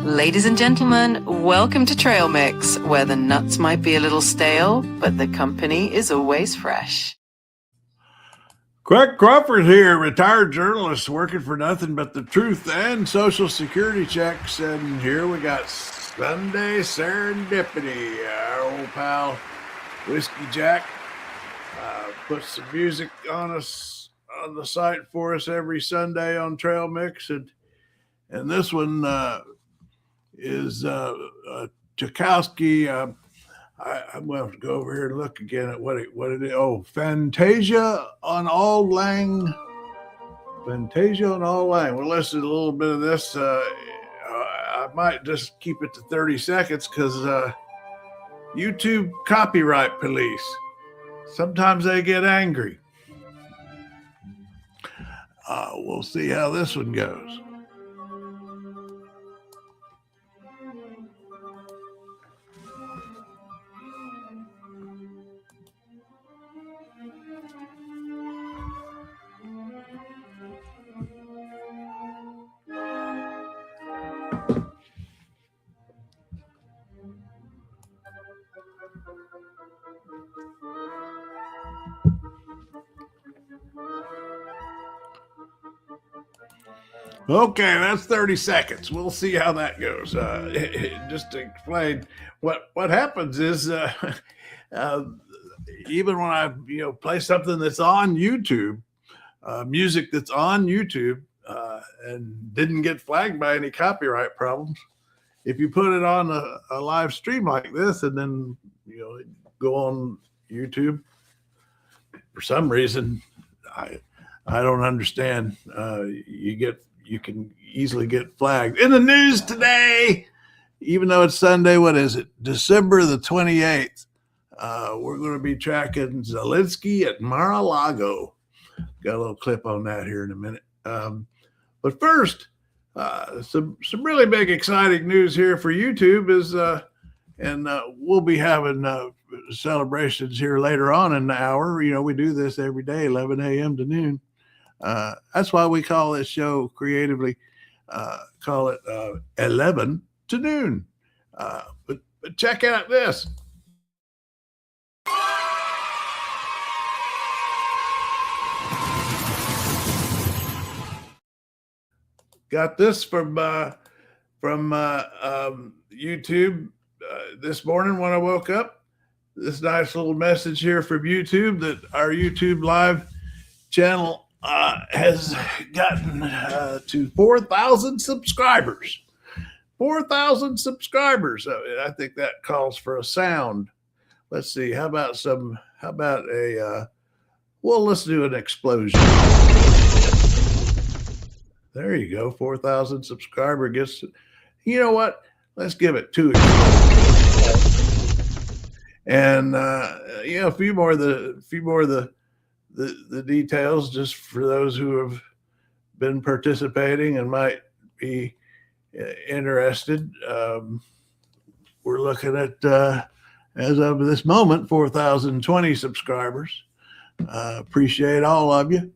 Ladies and gentlemen, welcome to Trail Mix, where the nuts might be a little stale, but the company is always fresh. Craig Crawford here, retired journalist working for nothing but the truth and Social Security checks. And here we got Sunday Serendipity. Our old pal Whiskey Jack puts some music on us on the site for us every Sunday on Trail Mix, and this one is Tchaikovsky. I'm going to have to go over here and look again at what it is. Oh, Fantasia on Auld Lang. Fantasia on Auld Lang. We'll listen to a little bit of this. I might just keep it to 30 seconds because YouTube copyright police, sometimes they get angry. We'll see how this one goes. Okay, that's 30 seconds. We'll see how that goes. Just to explain, what happens is even when I play something that's on YouTube, music that's on YouTube, and didn't get flagged by any copyright problems, if you put it on a live stream like this and then go on YouTube, for some reason I don't understand, you can easily get flagged. In the news today, even though it's Sunday, what is it? December the 28th. We're going to be tracking Zelensky at Mar-a-Lago. Got a little clip on that here in a minute. But first, some really big exciting news here for YouTube is, and we'll be having celebrations here later on in the hour. We do this every day, 11 a.m. to noon. That's why we call this show creatively, call it 11 to noon. But check out this. Got this from YouTube this morning when I woke up. This nice little message here from YouTube that our YouTube live channel has gotten to 4,000 subscribers. 4,000 subscribers. I think that calls for a sound. Let's see. How about let's do an explosion. There you go. 4,000 subscriber gets, you know what? Let's give it 2 explosions. And a few more of the details just for those who have been participating and might be interested. We're looking at, as of this moment, 4,020 subscribers. Appreciate all of you.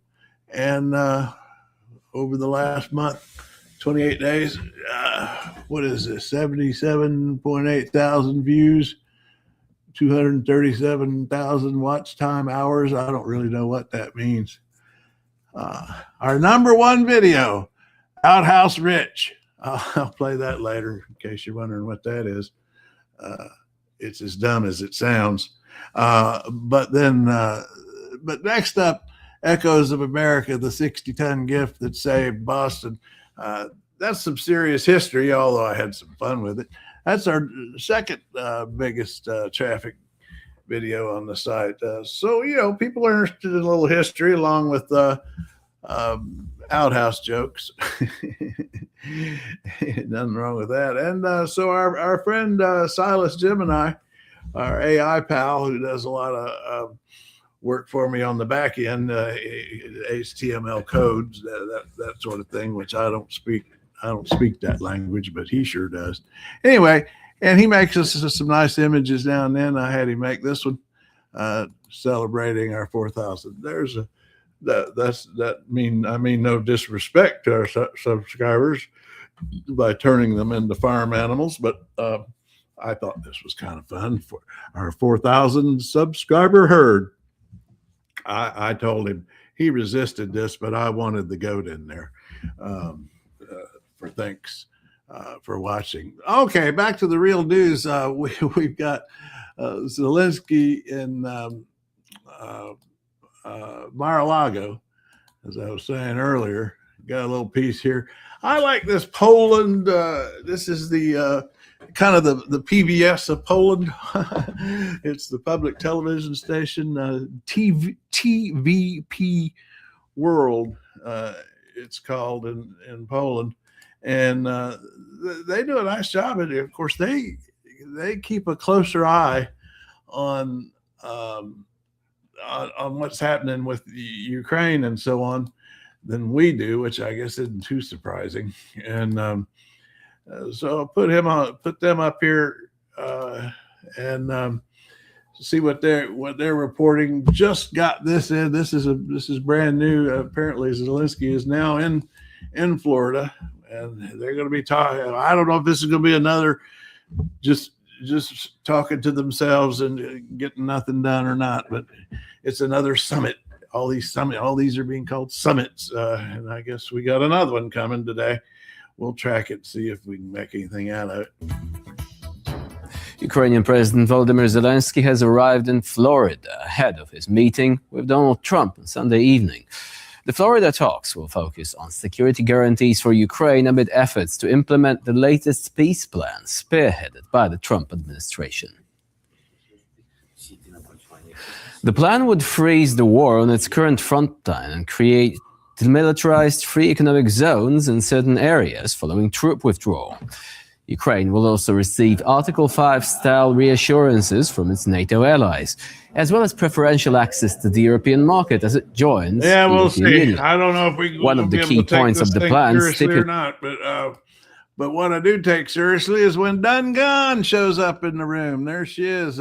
And over the last month, 28 days, what is this? 77.8 thousand views. 237,000 watch time hours. I don't really know what that means. Our number one video, Outhouse Rich. I'll play that later in case you're wondering what that is. It's as dumb as it sounds. But next up, Echoes of America, the 60-ton gift that saved Boston. That's some serious history, although I had some fun with it. That's our second biggest traffic video on the site. So, people are interested in a little history along with outhouse jokes. Nothing wrong with that. And so our friend Silas Gemini, our AI pal who does a lot of work for me on the back end, HTML codes, that sort of thing, which I don't speak that language, but he sure does. Anyway, and he makes us some nice images now and then. I had him make this one celebrating our 4,000. There's a I mean no disrespect to our subscribers by turning them into farm animals, but I thought this was kind of fun for our 4,000 subscriber herd. I told him, he resisted this, but I wanted the goat in there for thanks for watching. Okay, back to the real news. We've got Zelensky in Mar-a-Lago, as I was saying earlier. Got a little piece here. I like this Poland. This is the kind of the PBS of Poland. It's the public television station, TVP World. It's called in Poland, and they do a nice job at it. Of course, they keep a closer eye on what's happening with Ukraine and so on than we do, which I guess isn't too surprising. And so I'll put them up here and see what they're reporting. Just got this in. This is brand new. Apparently, Zelensky is now in Florida, and they're going to be talking. I don't know if this is going to be another just talking to themselves and getting nothing done or not, but it's another summit. All these are being called summits, and I guess we got another one coming today. We'll track it, see if we can make anything out of it. Ukrainian President Volodymyr Zelensky has arrived in Florida ahead of his meeting with Donald Trump on Sunday evening. The Florida talks will focus on security guarantees for Ukraine amid efforts to implement the latest peace plan spearheaded by the Trump administration. The plan would freeze the war on its current front line and create demilitarized free economic zones in certain areas following troop withdrawal. Ukraine will also receive Article 5-style reassurances from its NATO allies, as well as preferential access to the European market as it joins. Yeah, we'll the European see. Union. I don't know if we One of the key points of the plan or not, but what I do take seriously is when Done Gone shows up in the room. There she is.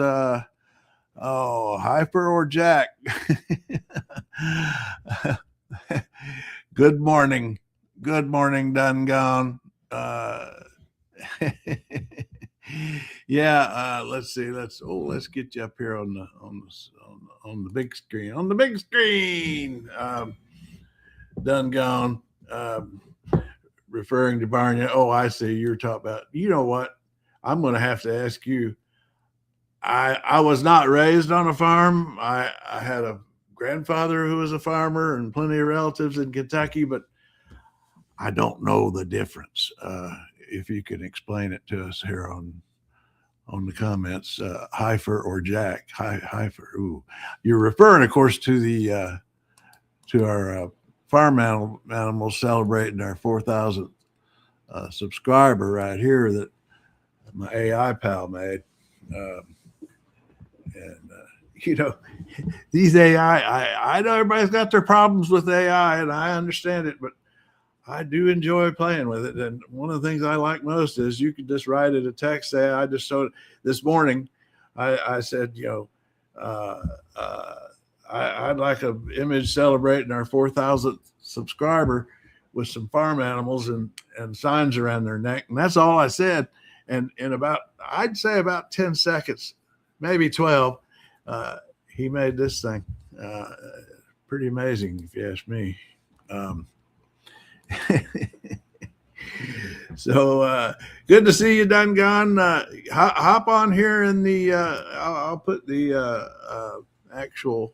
Hyper or Jack. Good morning, Done Gone. Let's see. Let's get you up here on the big screen. On the big screen, Done Gone. Referring to Barney. Oh, I see. You're talking about. You know what? I'm going to have to ask you. I was not raised on a farm. I had a grandfather who was a farmer and plenty of relatives in Kentucky, but I don't know the difference. If you can explain it to us here on the comments, Heifer or Jack. Heifer. Ooh, you're referring, of course, to our farm animals celebrating our 4,000th subscriber right here that my AI pal made. These AI, I know everybody's got their problems with AI, and I understand it, but I do enjoy playing with it. And one of the things I like most is you can just write it a text. Say, I just showed this morning, I said, I'd like an image celebrating our 4,000th subscriber with some farm animals and signs around their neck. And that's all I said. And in I'd say about 10 seconds, maybe 12, he made this thing. Pretty amazing, if you ask me. So good to see you, Done Gone. Hop on here in the I'll put the actual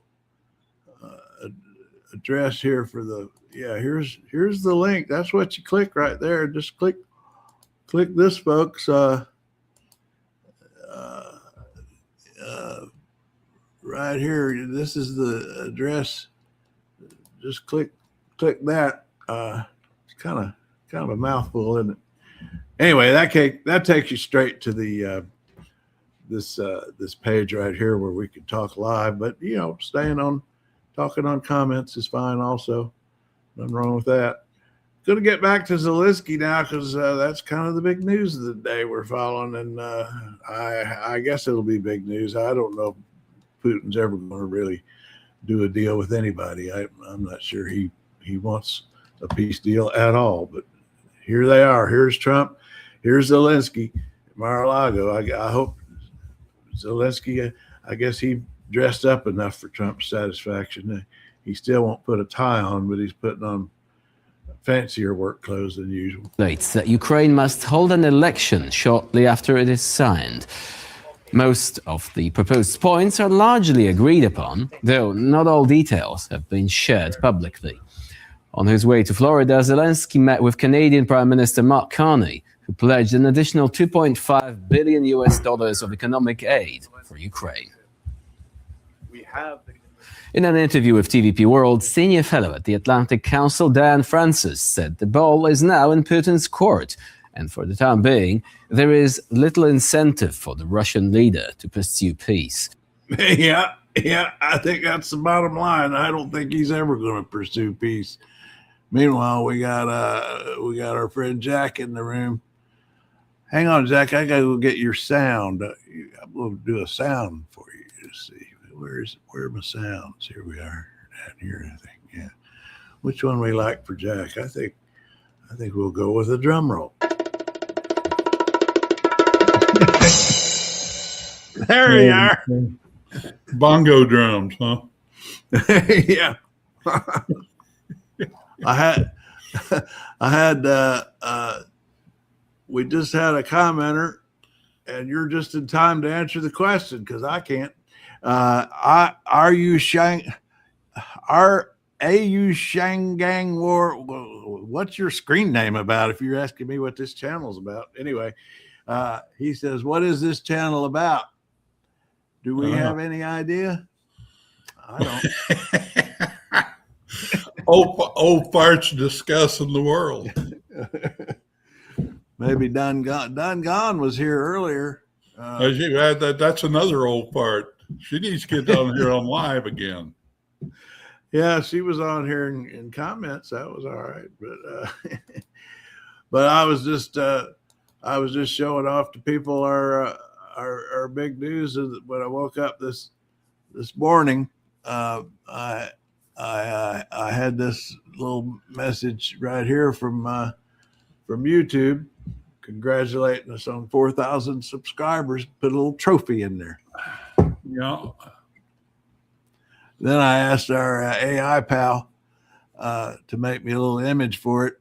address here for the here's the link. That's what you click right there. Just click this, folks. Right here, this is the address. Just click that. It's kind of a mouthful, isn't it? Anyway, that takes you straight to the this page right here where we can talk live. But talking on comments is fine also. Nothing wrong with that. Going to get back to Zelensky now because that's kind of the big news of the day we're following, and I guess it'll be big news. I don't know if Putin's ever going to really do a deal with anybody. I'm not sure he wants a peace deal at all. But here they are. Here's Trump. Here's Zelensky, Mar-a-Lago. I hope Zelensky, I guess he dressed up enough for Trump's satisfaction. He still won't put a tie on, but he's putting on fancier work clothes than usual. States that Ukraine must hold an election shortly after it is signed. Most of the proposed points are largely agreed upon, though not all details have been shared publicly. On his way to Florida, Zelensky met with Canadian Prime Minister Mark Carney, who pledged an additional $2.5 billion of economic aid for Ukraine. In an interview with TVP World, senior fellow at the Atlantic Council, Dan Francis, said the ball is now in Putin's court, and for the time being, there is little incentive for the Russian leader to pursue peace. Yeah, I think that's the bottom line. I don't think he's ever going to pursue peace. Meanwhile, we got our friend Jack in the room. Hang on, Jack. I gotta go get your sound. I'm going to do a sound for you. Let's see. Where are my sounds? Here we are. Down here, I think. Yeah. Which one we like for Jack? I think we'll go with a drum roll. There we are. Bongo drums, huh? Yeah. We just had a commenter, and you're just in time to answer the question because I can't. Shangang War? What's your screen name about? If you're asking me what this channel's about, anyway, he says, "What is this channel about?" Do we have any idea? I don't. Old farts discussing the world. Maybe Dun Gone was here earlier. That's another old fart. She needs to get down here on live again. Yeah, she was on here in comments. That was all right, but I was just showing off to people our big news. When I woke up this morning, I had this little message right here from YouTube, congratulating us on 4,000 subscribers. Put a little trophy in there. Yeah. Then I asked our AI pal to make me a little image for it,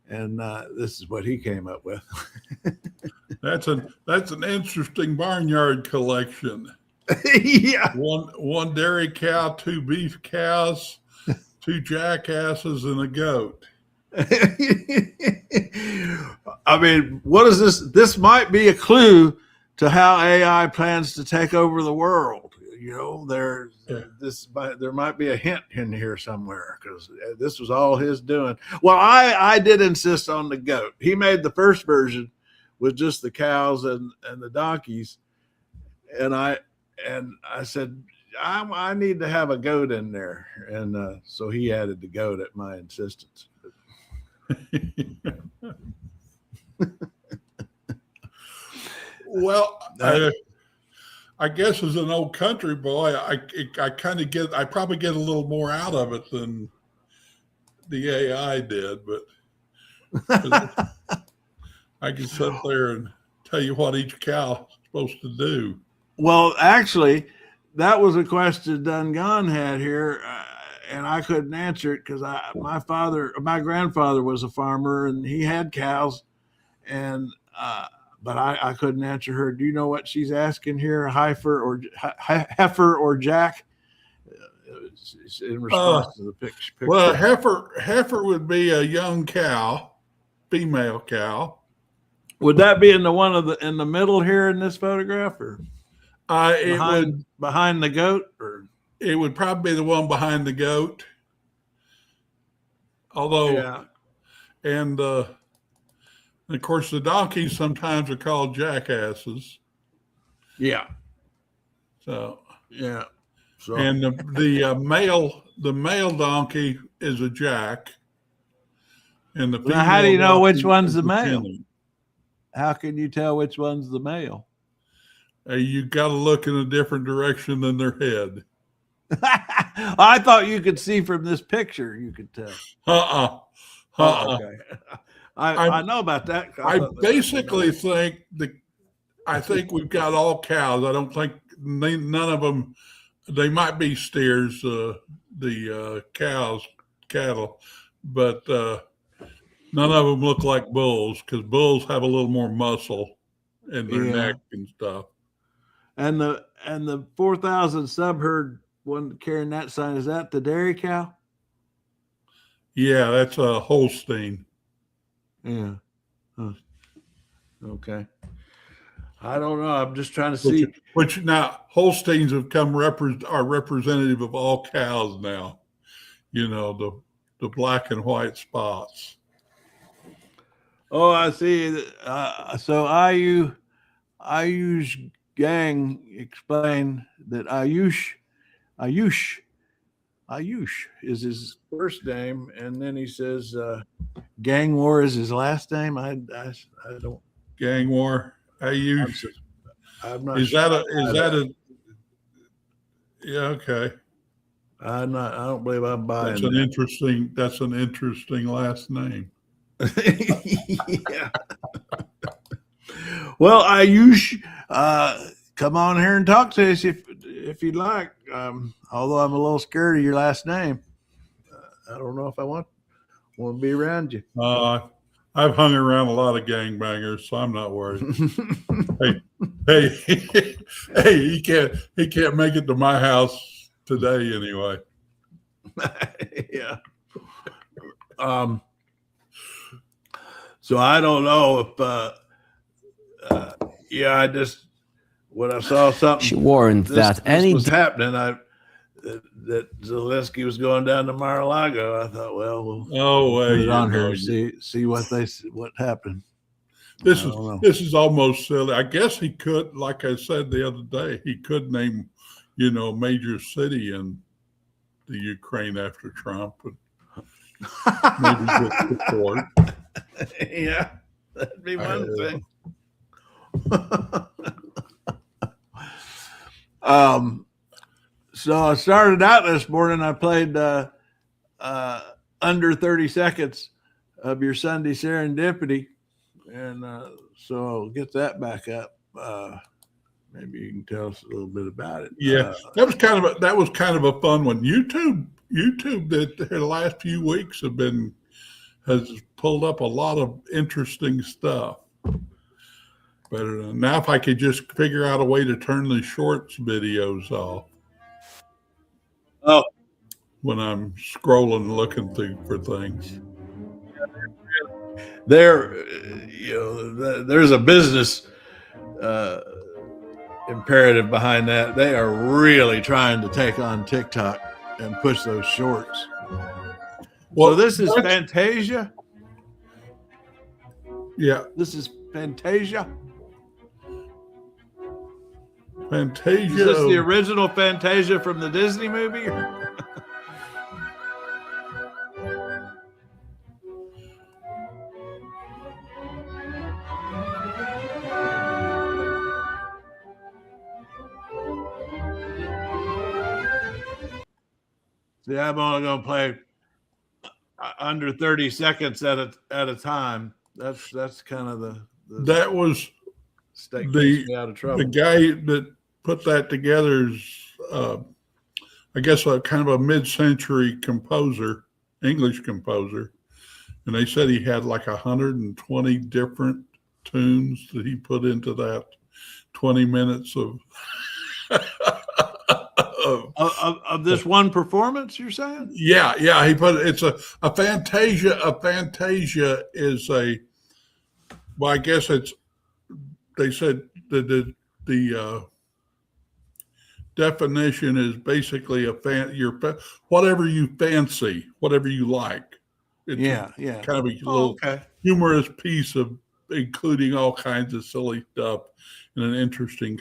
and this is what he came up with. That's an interesting barnyard collection. Yeah. One dairy cow, 2 beef cows, 2 jackasses, and a goat. I mean, what is this? This might be a clue to how AI plans to take over the world. You know, there might be a hint in here somewhere because this was all his doing. Well, I did insist on the goat. He made the first version with just the cows and the donkeys, and I said I need to have a goat in there, and so he added the goat at my insistence. Well, I guess as an old country boy, I probably get a little more out of it than the AI did, but I can sit there and tell you what each cow is supposed to do. Well, actually, that was a question Dungan had here, and I couldn't answer it because my grandfather was a farmer and he had cows, and but I couldn't answer her. Do you know what she's asking here? Heifer or jack? In response to the picture. Well, heifer would be a young cow, female cow. Would that be in the middle here in this photograph, or behind the goat, or it would probably be the one behind the goat. Although, yeah. And of course, the donkeys sometimes are called jackasses. Yeah. So yeah. So and the male donkey is a jack, and the female. Now, how do you know which one's the male? How can you tell which one's the male? You got to look in a different direction than their head. I thought you could see from this picture. You could tell. Oh, okay. I know about that. I basically think I think we've got all cows. I don't think none of them. They might be steers, the cattle, but none of them look like bulls because bulls have a little more muscle in their neck and stuff. And the 4,000 subherd one carrying that sign, is that the dairy cow? Yeah, that's a Holstein. Yeah. Huh. Okay. I don't know. I'm just trying to see. Which now Holsteins have are representative of all cows now. You know, the black and white spots. Oh, I see. So Ayush Gang explained that Ayush is his first name, and then he says Gang War is his last name. I don't. Gang War. Ayush. I'm not. Is sure. that a? Yeah. Okay. I don't believe I'm buying. That's an interesting last name. Yeah. Well, Ayush, come on here and talk to us if you'd like. Although I'm a little scared of your last name, I don't know if I want to be around you. I've hung around a lot of gangbangers, so I'm not worried. hey, he can't make it to my house today anyway. Yeah. So I don't know if I just when I saw something She warned that any was happening, that Zelensky was going down to Mar-a-Lago. I thought, well, we'll put it on here, see what happened. This is almost silly. I guess he could, like I said the other day, he could name, a major city in the Ukraine after Trump, and maybe get support. Yeah, that'd be one thing. So I started out this morning. I played under 30 seconds of your Sunday Serendipity, and so I'll get that back up. Maybe you can tell us a little bit about it. Yeah, that was kind of a fun one. YouTube that the last few weeks has pulled up a lot of interesting stuff. But now if I could just figure out a way to turn the shorts videos off. Oh, when I'm scrolling looking for things. There's a business imperative behind that. They are really trying to take on TikTok and push those shorts. Well, so this is Fantasia. Yeah, this is Fantasia. Fantasia. Is this the original Fantasia from the Disney movie? See, I'm only going to play under 30 seconds at a time. That's kind of the that was me out of trouble. The guy that put that together is, I guess, a kind of a mid-century composer, English composer, and they said he had like 120 different tunes that he put into that 20 minutes of this one performance. You're saying? Yeah. He put it's a Fantasia. A Fantasia is I guess it's. They said the definition is basically whatever you fancy, whatever you like. It's kind of a little humorous piece of including all kinds of silly stuff in an interesting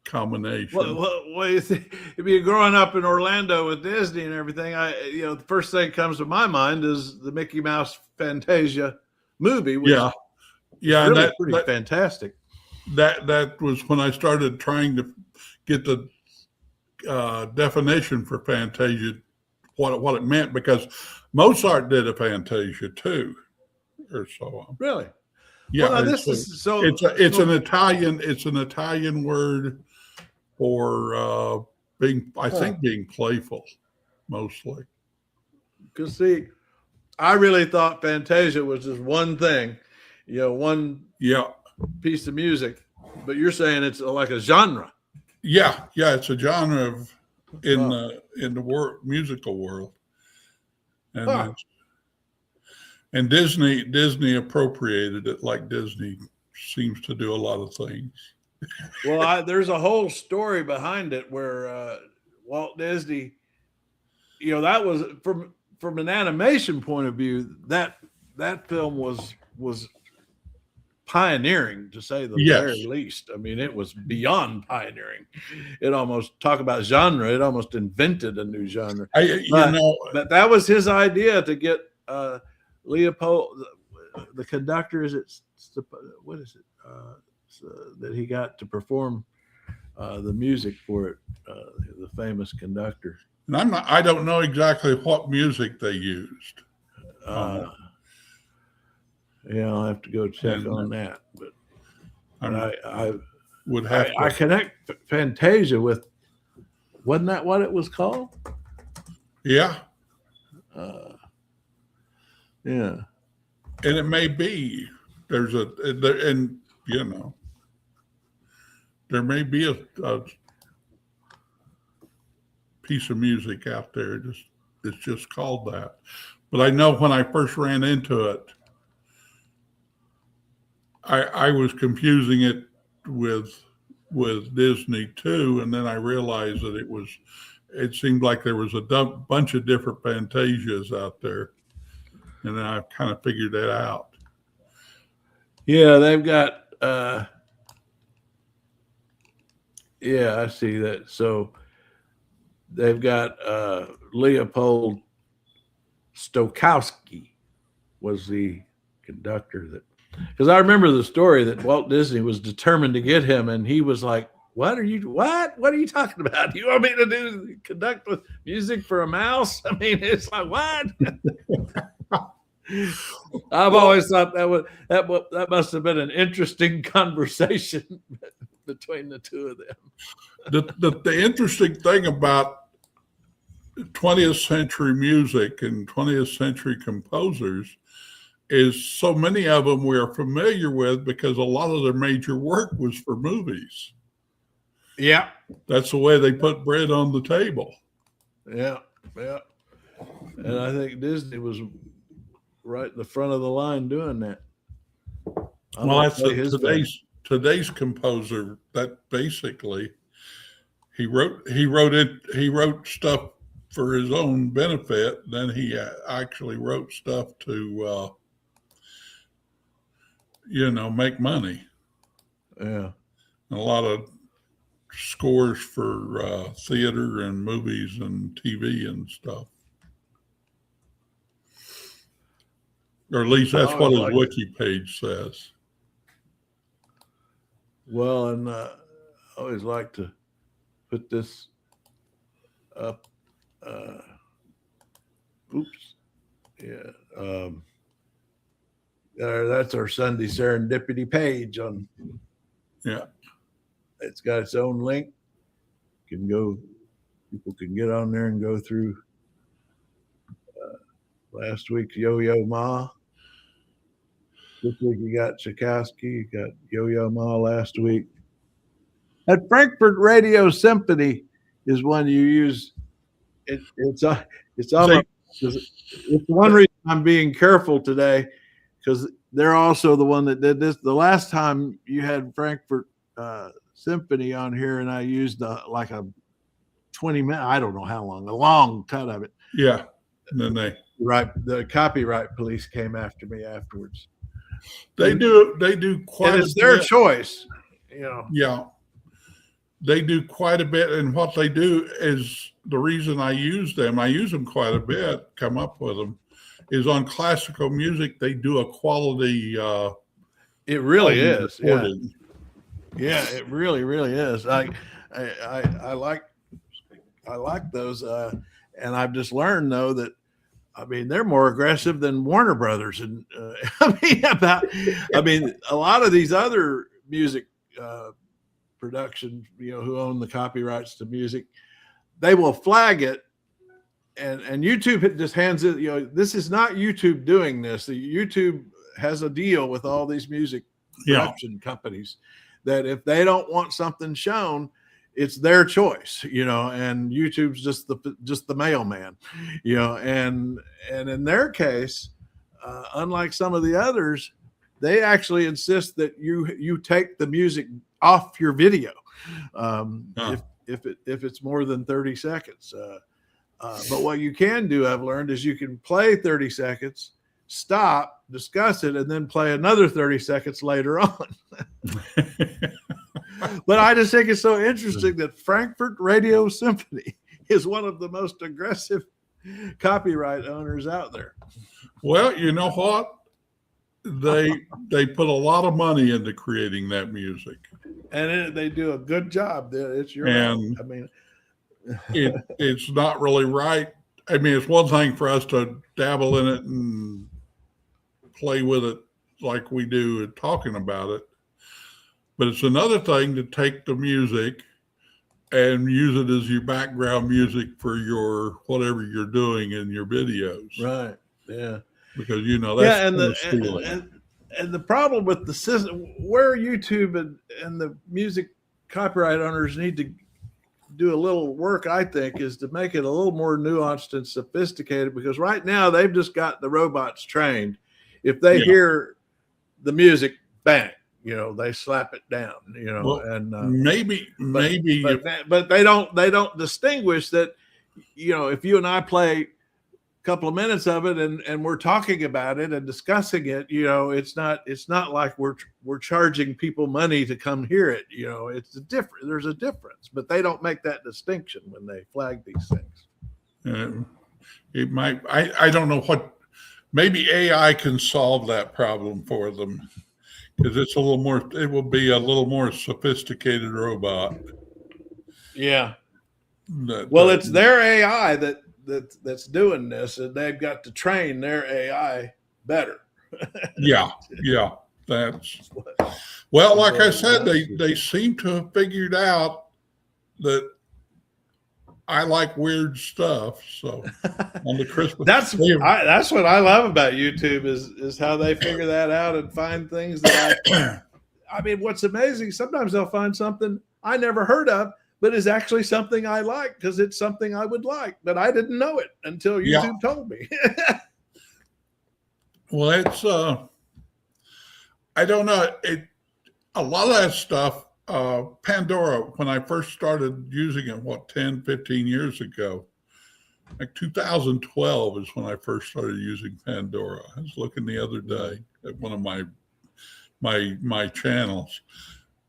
combination. Well, you see, if you're growing up in Orlando with Disney and everything, the first thing that comes to my mind is the Mickey Mouse Fantasia movie. Which Yeah, really and pretty fantastic. That was when I started trying to get the definition for Fantasia, what it meant, because Mozart did a Fantasia too, or so on. Really? Yeah, Well, now this is so. it's an Italian word for being playful, mostly. Because see, I really thought Fantasia was just one thing, one piece of music, but you're saying it's like a genre. Yeah, it's a genre in the musical world, and and Disney appropriated it, like Disney seems to do a lot of things. Well, there's a whole story behind it where Walt Disney, that was from an animation point of view, that film was pioneering, to say the very least. I mean, it was beyond pioneering. It almost, talk about genre, it almost invented a new genre. But that was his idea, to get Leopold, the conductor, what is it? That he got to perform the music for it, the famous conductor. And I don't know exactly what music they used. I'll have to go check on that. But I would have. I connect Fantasia with, wasn't that what it was called? Yeah. Yeah. And it may be there may be a piece of music out there. It's just called that. But I know when I first ran into it, I was confusing it with Disney too, and then I realized that it seemed like there was a bunch of different Fantasias out there, and then I kind of figured that out. Yeah, they've got I see that. So they've got Leopold Stokowski was the conductor, that, because I remember the story that Walt Disney was determined to get him, and he was like, what are you talking about? You want me to conduct with music for a mouse? I mean, it's like, what? I've always thought that must have been an interesting conversation between the two of them. The interesting thing about 20th century music and 20th century composers is so many of them we are familiar with because a lot of their major work was for movies. Yeah. That's the way they put bread on the table. Yeah. And I think Disney was right in the front of the line doing that. Well, that's today's composer. That basically he wrote stuff for his own benefit. Then he actually wrote stuff to make money. Yeah, and a lot of scores for theater and movies and TV and stuff. Or at least that's what his wiki page says. Well, and I always like to put this up. That's our Sunday Serendipity page on. Yeah. It's got its own link. People can get on there and go through last week's Yo-Yo Ma. This week you got Tchaikovsky, you got Yo-Yo Ma last week. That Frankfurt Radio Symphony is one you use. It's one reason I'm being careful today, because they're also the one that did this. The last time you had Frankfurt Symphony on here, and I used like a 20-minute, I don't know how long, a long cut of it. Yeah. And then the copyright police came after me afterwards. They do quite. And it's their choice, Yeah, they do quite a bit, and what they do is the reason I use them quite a bit. Come up with them is on classical music. They do a quality. It really is. Recording. Yeah, it really, really is. I like like those. And I've just learned though that, I mean, they're more aggressive than Warner Brothers. And I mean, a lot of these other music productions, who own the copyrights to music, they will flag it. And YouTube just hands it, this is not YouTube doing this. YouTube has a deal with all these music production companies that if they don't want something shown, it's their choice, and YouTube's just the mailman, and in their case, unlike some of the others, they actually insist that you take the music off your video, if it's more than 30 seconds. But what you can do, I've learned, is you can play 30 seconds, stop, discuss it, and then play another 30 seconds later on. But I just think it's so interesting that Frankfurt Radio Symphony is one of the most aggressive copyright owners out there. Well, you know what? They put a lot of money into creating that music, and they do a good job. It's your and I mean, it's not really right. I mean, it's one thing for us to dabble in it and play with it like we do and talking about it, but it's another thing to take the music and use it as your background music for your whatever you're doing in your videos. Right. Yeah. Because that's and the problem with the system, where YouTube and the music copyright owners need to do a little work, I think, is to make it a little more nuanced and sophisticated, because right now they've just got the robots trained. If they hear the music, bang, they slap it down, well, and but they don't distinguish that, if you and I play a couple of minutes of it and we're talking about it and discussing it, it's not like we're charging people money to come hear it. There's a difference, but they don't make that distinction when they flag these things. It might, I don't know maybe AI can solve that problem for them, because it will be a little more sophisticated robot. Yeah. Well, it's their AI that's doing this, and they've got to train their AI better. Yeah. That's well, like I said, they seem to have figured out that I like weird stuff. So on the Christmas, that's what I love about YouTube is how they figure that out and find things that I mean, what's amazing, sometimes they'll find something I never heard of, but is actually something I like because it's something I would like, but I didn't know it until YouTube told me. Well, it's I don't know. A lot of that stuff, Pandora, when I first started using it, 10, 15 years ago, like 2012 is when I first started using Pandora. I was looking the other day at one of my channels,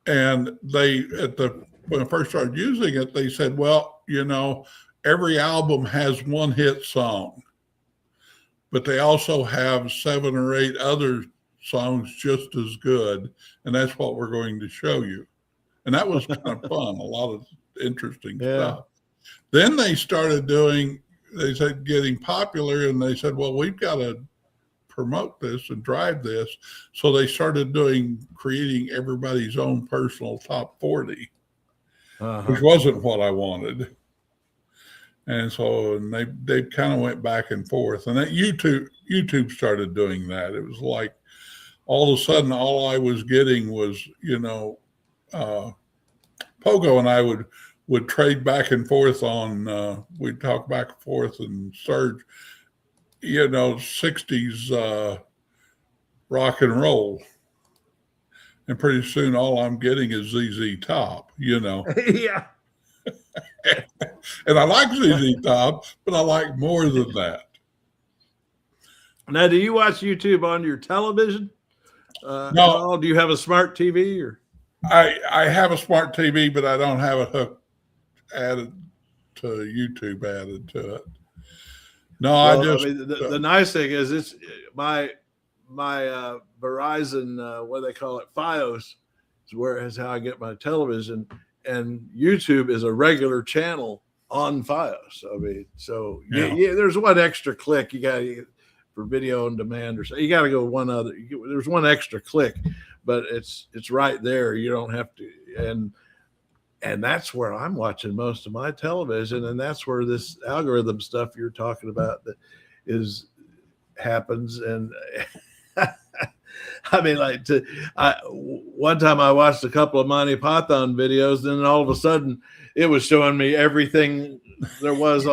and when I first started using it, they said, well, every album has one hit song, but they also have 7 or 8 other songs just as good, and that's what we're going to show you. And that was kind of fun, a lot of interesting stuff. Then they started getting popular, and they said, well, we've got to promote this and drive this. So they started creating everybody's own personal top 40, which wasn't what I wanted. And so they kind of went back and forth. And that YouTube started doing that. It was like all of a sudden, all I was getting was, Pogo and I would trade back and forth on, we'd talk back and forth and surge, 60s rock and roll. And pretty soon all I'm getting is ZZ Top, Yeah. And I like ZZ Top, but I like more than that. Now, do you watch YouTube on your television? No. Do you have a smart TV or? I have a smart TV, but I don't have it added to YouTube added to it. No, the nice thing is it's my Verizon, what do they call it? FiOS is how I get my television, and YouTube is a regular channel on Fios. I mean, so yeah, there's one extra click you got for video on demand, or so you got to go one other. There's one extra click, but it's right there. You don't have to, and that's where I'm watching most of my television, and that's where this algorithm stuff you're talking about that happens. And I mean, one time I watched a couple of Monty Python videos, and then all of a sudden it was showing me everything there was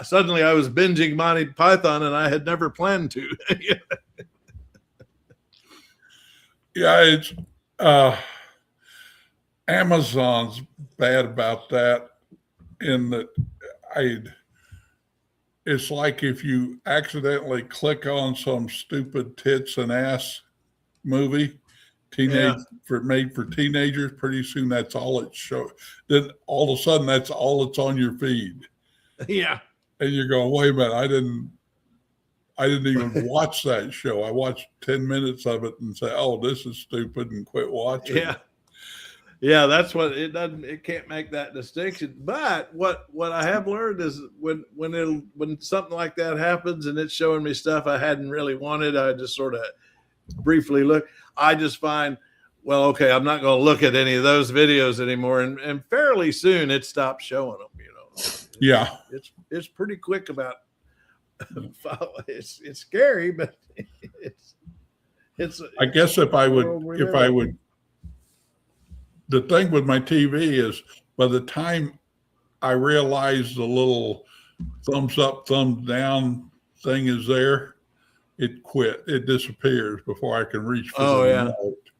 suddenly I was binging Monty Python, and I had never planned to. Yeah, it's Amazon's bad about that, in that it's like if you accidentally click on some stupid tits and ass movie, made for teenagers, pretty soon that's all it shows. Then all of a sudden that's all that's on your feed. Yeah. And you're going, wait a minute, I didn't even watch that show. I watched 10 minutes of it and say, oh, this is stupid, and quit watching. Yeah. Yeah, that's what it can't make that distinction. But what I have learned is when something like that happens and it's showing me stuff I hadn't really wanted, I just sort of briefly look. I just find, well, okay, I'm not going to look at any of those videos anymore, and fairly soon it stops showing them. Yeah, it's pretty quick about. It's scary, but it's. I guess if I would. The thing with my TV is, by the time I realize the little thumbs up, thumbs down thing is there, it disappears before I can reach for the remote.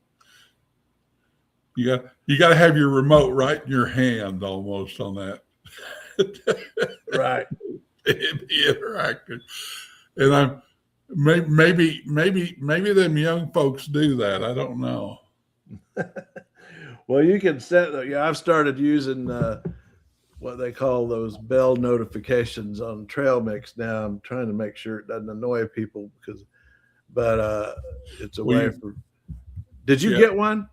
You got to have your remote right in your hand almost on that. Right. It'd be interactive. And I'm maybe them young folks do that. I don't know. Well, you can set. I've started using what they call those bell notifications on Trail Mix now. I'm trying to make sure it doesn't annoy people but it's a way for. Did you get one?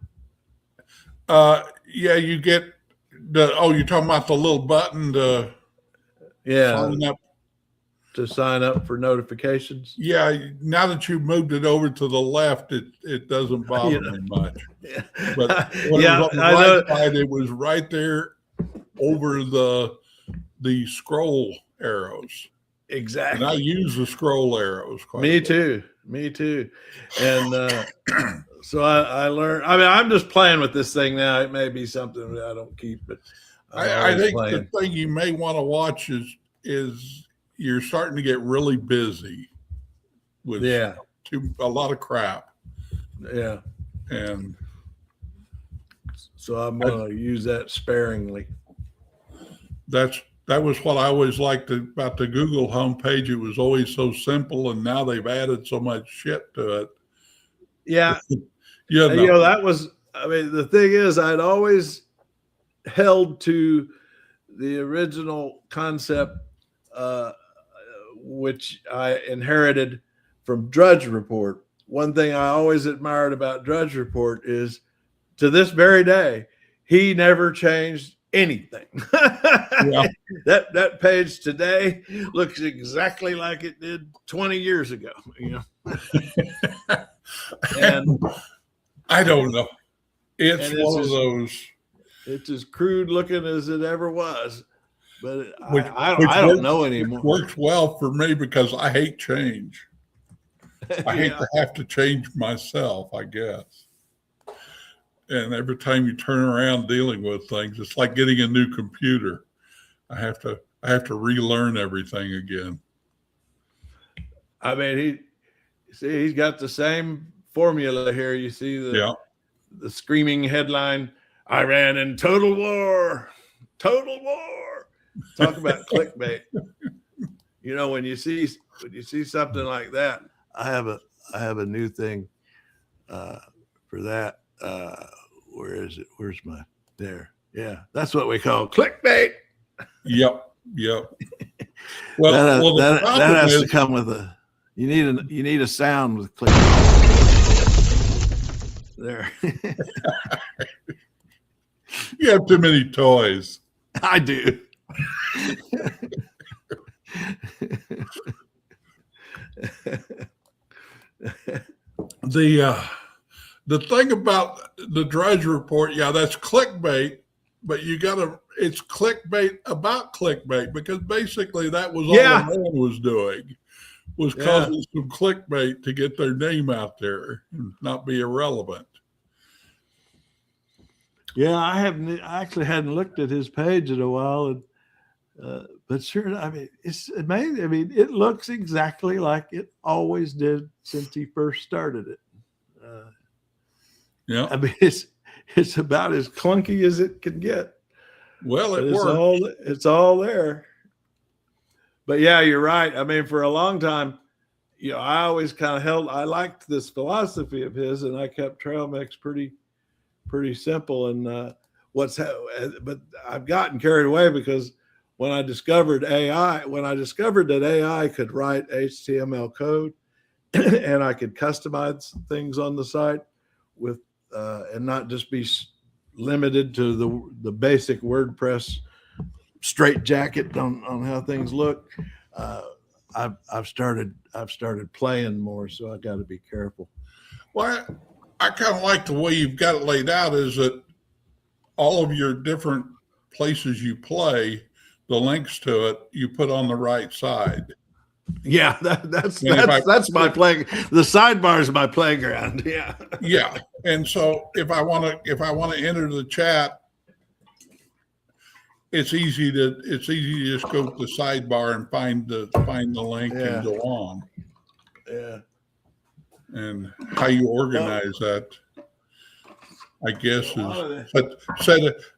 Yeah, you get you're talking about the little button to sign up. To sign up for notifications. Yeah, now that you moved it over to the left, it doesn't bother me much. Yeah. But when it was on the right side, it was right there over the scroll arrows. Exactly. And I use the scroll arrows quite Me too. And so I learned. I mean, I'm just playing with this thing now. It may be something that I don't keep, but I think the thing you may want to watch is you're starting to get really busy with a lot of crap. Yeah. And so I'm going to use that sparingly. That was what I always liked about the Google homepage. It was always so simple, and now they've added so much shit to it. Yeah. That was, I mean, the thing is, I'd always held to the original concept, which I inherited from Drudge Report. One thing I always admired about Drudge Report is, to this very day, he never changed anything. Yeah. That page today looks exactly like it did 20 years ago. And I don't know. It's one of those. It's as crude looking as it ever was. But I don't know anymore. It works well for me because I hate change. I hate to have to change myself, I guess. And every time you turn around dealing with things, it's like getting a new computer. I have to relearn everything again. I mean, he's got the same formula here. You see the screaming headline: Iran in total war. Total war. Talk about clickbait. When you see something like that, I have a new thing for that. Where is it? Where's my there? Yeah, that's what we call clickbait. Yep. Well, that has to come with you need a sound with clickbait. There. You have too many toys. I do. The thing about the Drudge Report, yeah, that's clickbait, but it's clickbait about clickbait, because basically that was all the Yeah. man was doing, was causing some clickbait to get their name out there and not be irrelevant. Yeah, I actually hadn't looked at his page in a while, and but sure, I mean, it's amazing. I mean, it looks exactly like it always did since he first started it. Yeah. I mean, it's about as clunky as it can get. Well, But it worked. it's all there. But yeah, you're right. I mean, for a long time, I always kind of I liked this philosophy of his, and I kept trail mix pretty simple. And but I've gotten carried away, because when I discovered that AI could write HTML code and I could customize things on the site with and not just be limited to the basic WordPress straight jacket on how things look, I've started playing more, so I got to be careful. Well, I kind of like the way you've got it laid out, is that all of your different places you play, the links to it, you put on the right side. Yeah, that's my play. The sidebar is my playground. Yeah. Yeah. And so if I want to enter the chat, it's easy to just go to the sidebar and find the link and go on. Yeah. And how you organize that, I guess,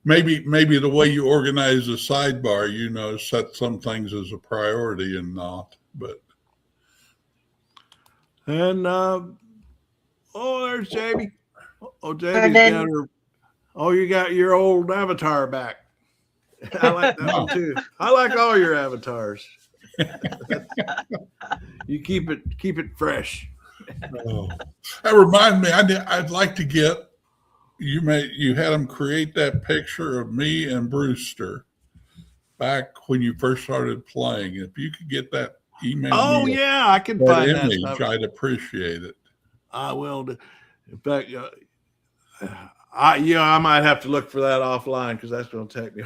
maybe the way you organize the sidebar, set some things as a priority and not. But there's Jamie. Oh, Jamie's got her. Oh, you got your old avatar back. I like that one too. I like all your avatars. You keep it fresh. Oh. That reminds me, I'd like to get you had them create that picture of me and Brewster back when you first started playing. If you could get that, email me. I can find that image. I'd appreciate it. I will. In fact, I might have to look for that offline, because that's going to take me.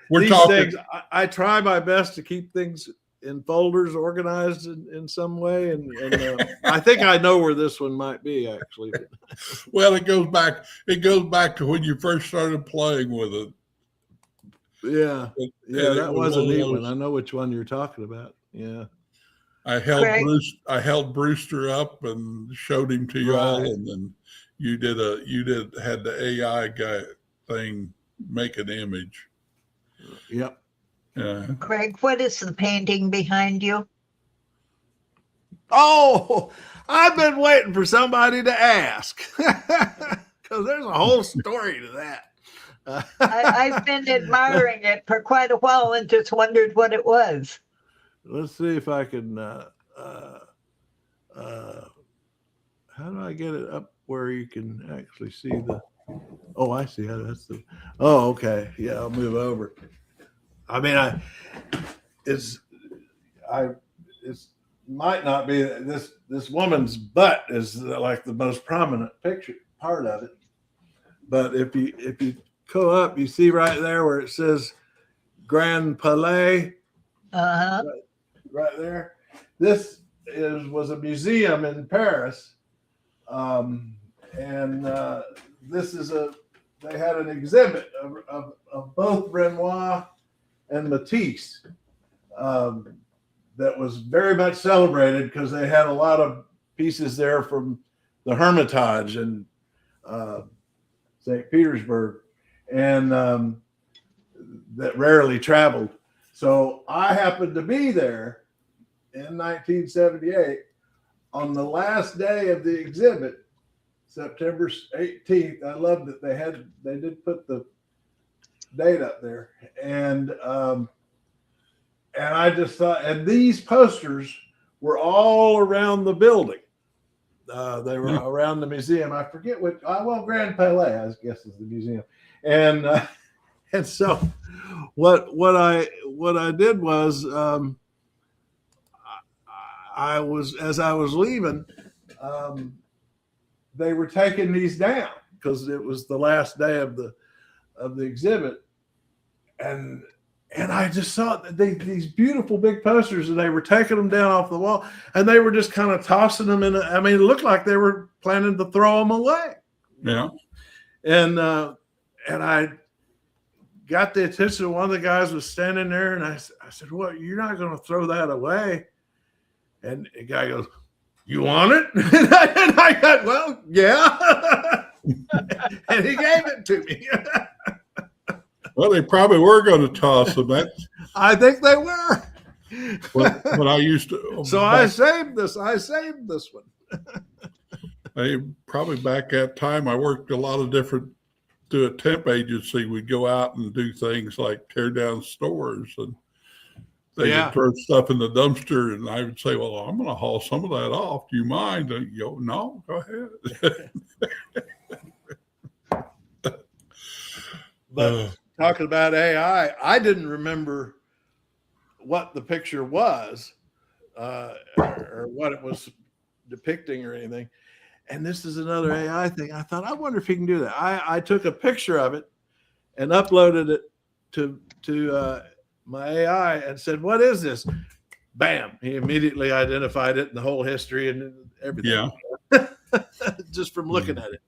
We're talking. Things, I try my best to keep things in folders organized in some way, and I think I know where this one might be, actually. Well, it goes back to when you first started playing with it. Yeah, that was a neat one. I know which one you're talking about. Yeah, I held Brewster up and showed him to you all, and then you had the AI guy thing make an image. Yep. Craig, what is the painting behind you? Oh, I've been waiting for somebody to ask, because there's a whole story to that. I've been admiring it for quite a while and just wondered what it was. Let's see if I can. How do I get it up where you can actually see the? Oh, I see how that's the. Oh, okay. Yeah, I'll move over. I mean, it might not be this woman's butt is like the most prominent picture part of it, but if you go up, you see right there where it says Grand Palais. Right there. This was a museum in Paris, and this is they had an exhibit of both Renoir and Matisse that was very much celebrated, because they had a lot of pieces there from the Hermitage in St. Petersburg, and that rarely traveled. So I happened to be there in 1978 on the last day of the exhibit, September 18th. I loved that they did put the date up there, and I just thought, and these posters were all around the building. They were around the museum. I forget what. Well, Grand Palais, I guess, is the museum. And so, what I did was, I was as I was leaving, they were taking these down because it was the last day of the exhibit, and I just saw these beautiful big posters, and they were taking them down off the wall, and they were just kind of tossing them in. I mean, it looked like they were planning to throw them away. Yeah. And I got the attention of one of the guys was standing there, and I said, "What? You're not going to throw that away?" And the guy goes, "You want it?" And I got, "Well, yeah." And he gave it to me. Well, they probably were going to toss them. I think they were. But I used to. So I saved this. I saved this one. Probably back that time, I worked a lot of different, through a temp agency. We'd go out and do things like tear down stores, and they would throw stuff in the dumpster, and I would say, "Well, I'm going to haul some of that off. Do you mind?" And you go, "No, go ahead." But talking about AI, I didn't remember what the picture was or what it was depicting or anything. And this is another AI thing. I thought, I wonder if he can do that. I took a picture of it and uploaded it to my AI and said, "What is this?" Bam! He immediately identified it and the whole history and everything. Yeah, just from looking at it.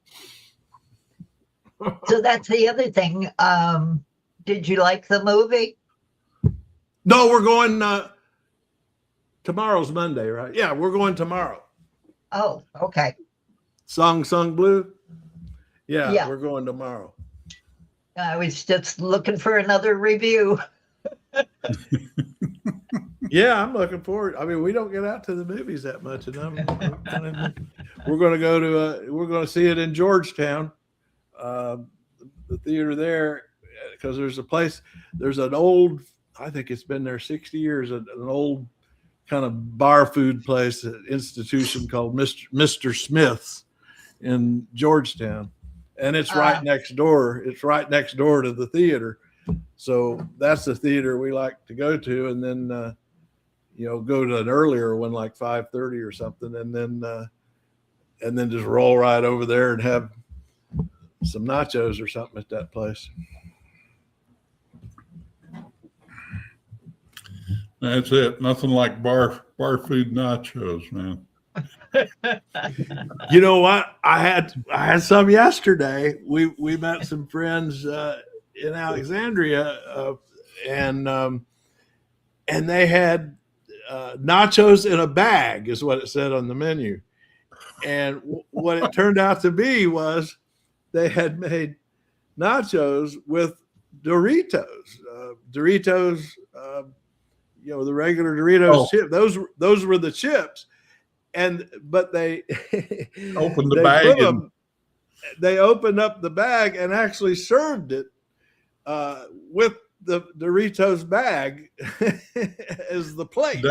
So that's the other thing. Did you like the movie? No, we're going. Tomorrow's Monday, right? Yeah, we're going tomorrow. Oh, okay. Song Sung Blue. Yeah, we're going tomorrow. I was just looking for another review. Yeah, I'm looking forward. I mean, we don't get out to the movies that much, and we're going to go to. We're going to see it in Georgetown, the theater there, because there's a place. There's an old. I think it's been there 60 years. An old kind of bar food place, an institution called Mr. Smith's in Georgetown, and it's right next door. It's right next door to the theater, so that's the theater we like to go to, and then go to an earlier one like 5:30 or something, and then just roll right over there and have some nachos or something at that place. That's it. Nothing like bar food nachos, man. You know what? I had some yesterday. We met some friends in Alexandria, and they had nachos in a bag, is what it said on the menu. And what it turned out to be was they had made nachos with Doritos. The regular Doritos chip. Those were the chips, but they opened the bag. They opened up the bag and actually served it with the Doritos bag as the plate.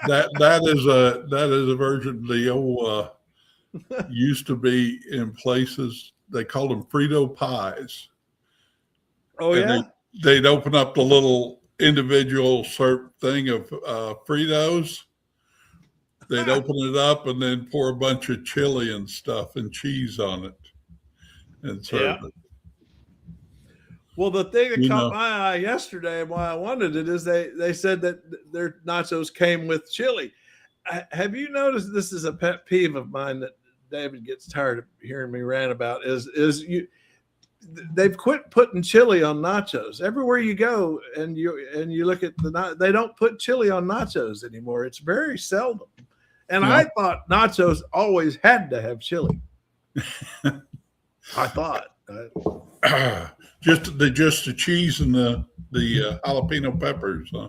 That is a version. The old used to be in places they called them Frito pies. Oh, and yeah. They'd open up the little individual thing of Fritos. They'd open it up and then pour a bunch of chili and stuff and cheese on it and serve it. Well, the thing that caught my eye yesterday and why I wanted it is they said that their nachos came with chili. Have you noticed, this is a pet peeve of mine that David gets tired of hearing me rant about, they've quit putting chili on nachos. Everywhere you go and you look at they don't put chili on nachos anymore. It's very seldom. And I thought nachos always had to have chili. I thought. Just the cheese and the jalapeno peppers. Huh?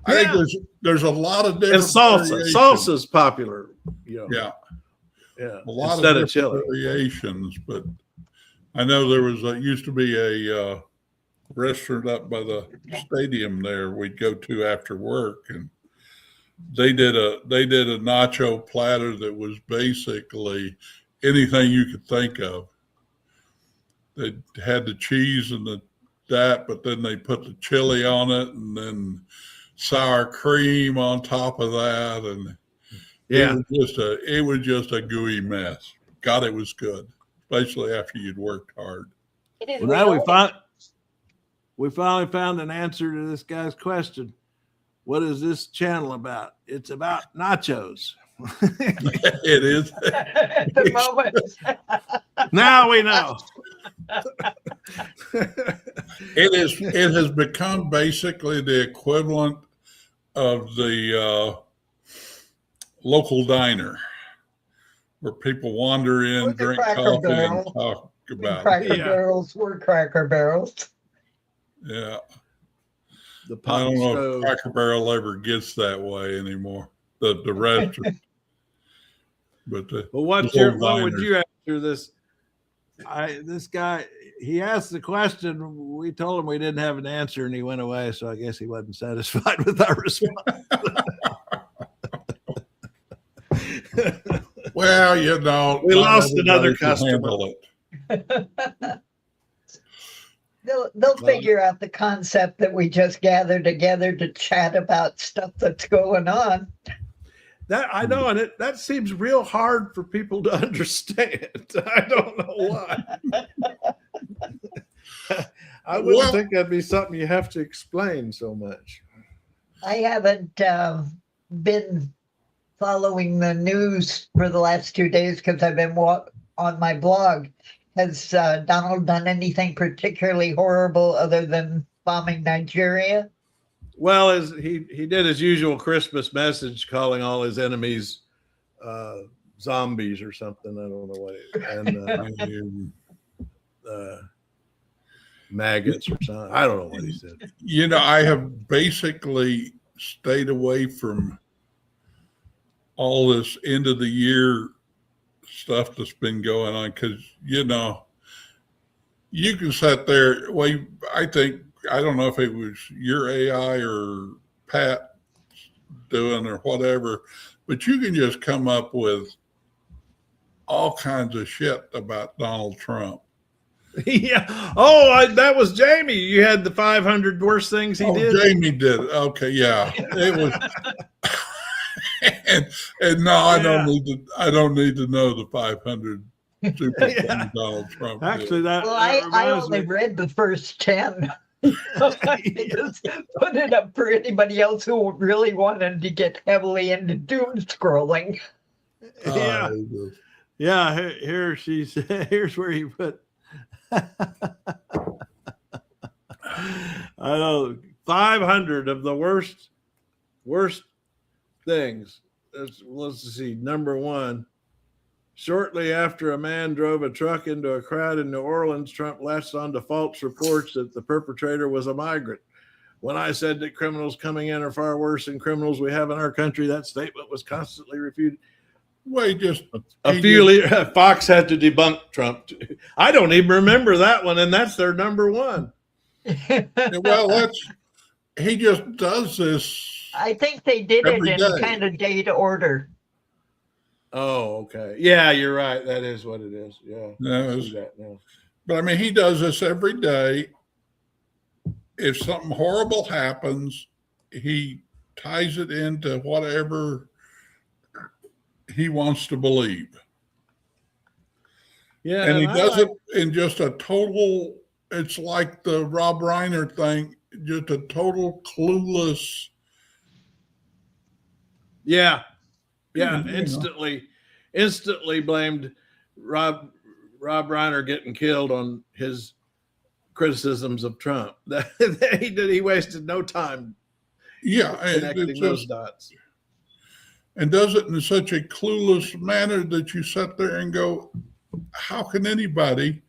I think there's a lot of different. And salsa's popular. Yeah. A lot instead of of chili variations, but I know there was used to be a restaurant up by the stadium there we'd go to after work, and they did a nacho platter that was basically anything you could think of. They had the cheese and that, but then they put the chili on it, and then sour cream on top of that, and Yeah. it was just a gooey mess. God, it was good, especially after you'd worked hard. It is Well, now real. we finally found an answer to this guy's question. What is this channel about? It's about nachos. It is. At the moment. Now we know. It has become basically the equivalent of the local diner, where people wander in, With the drink Cracker coffee, Barrel. and talk about it. Cracker Yeah. Barrels were Cracker Barrels. Yeah. The I pot don't know if stove. Cracker Barrel ever gets that way anymore. The restaurant. But Well, what little would diners. you answer this? This guy, he asked the question. We told him we didn't have an answer, and he went away. So I guess he wasn't satisfied with our response. Well, you know, We not lost another everybody can customer. handle it. They'll figure out the concept that we just gather together to chat about stuff that's going on. That I know, and that seems real hard for people to understand. I don't know why. I wouldn't think that'd be something you have to explain so much. I haven't been following the news for the last 2 days because I've been on my blog. Has Donald done anything particularly horrible other than bombing Nigeria? Well, as he did his usual Christmas message, calling all his enemies zombies or something. I don't know what it and maggots or something. I don't know what he said. You know, I have basically stayed away from all this end of the year stuff that's been going on because, you know, you can sit there. Well, I don't know if it was your AI or Pat doing or whatever, but you can just come up with all kinds of shit about Donald Trump. Yeah. Oh, that was Jamie. You had the 500 worst things he did. Jamie did it. Okay, yeah, it was. and no, I don't need to know the 500 super things Donald Trump Actually, did. Well, I only read the first 10. I just put it up for anybody else who really wanted to get heavily into doom scrolling. Yeah. Yeah. Here's where he put. I know 500 of the worst things. Let's see. Number one. Shortly after a man drove a truck into a crowd in New Orleans, Trump latched onto false reports that the perpetrator was a migrant. When I said that criminals coming in are far worse than criminals we have in our country, that statement was constantly refuted. Well, Fox had to debunk Trump. I don't even remember that one, and that's their number one. Well, he just does this. I think they did it every in day. kind of date order. Oh, okay. Yeah, you're right. That is what it is. Yeah. No, I see that now. But I mean, he does this every day. If something horrible happens, he ties it into whatever he wants to believe. Yeah. And he does it in just a total, it's like the Rob Reiner thing, just a total clueless. Yeah. Yeah. Instantly blamed Rob Reiner getting killed on his criticisms of Trump. He wasted no time. Yeah. Connecting those dots. And does it in such a clueless manner that you sit there and go, how can anybody?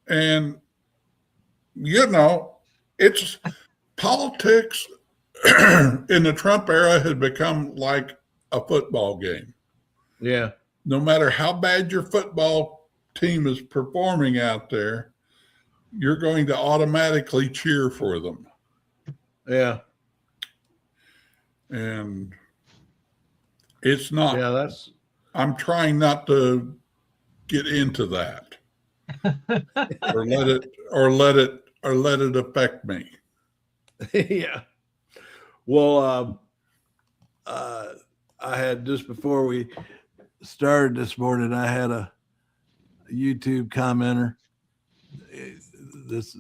And, you know, it's politics in the Trump era had become like a football game. Yeah. No matter how bad your football team is performing out there, you're going to automatically cheer for them. Yeah. And It's not. Yeah, that's I'm trying not to get into that, or let it affect me. yeah. Well, I had just before we started this morning, I had a YouTube commenter. This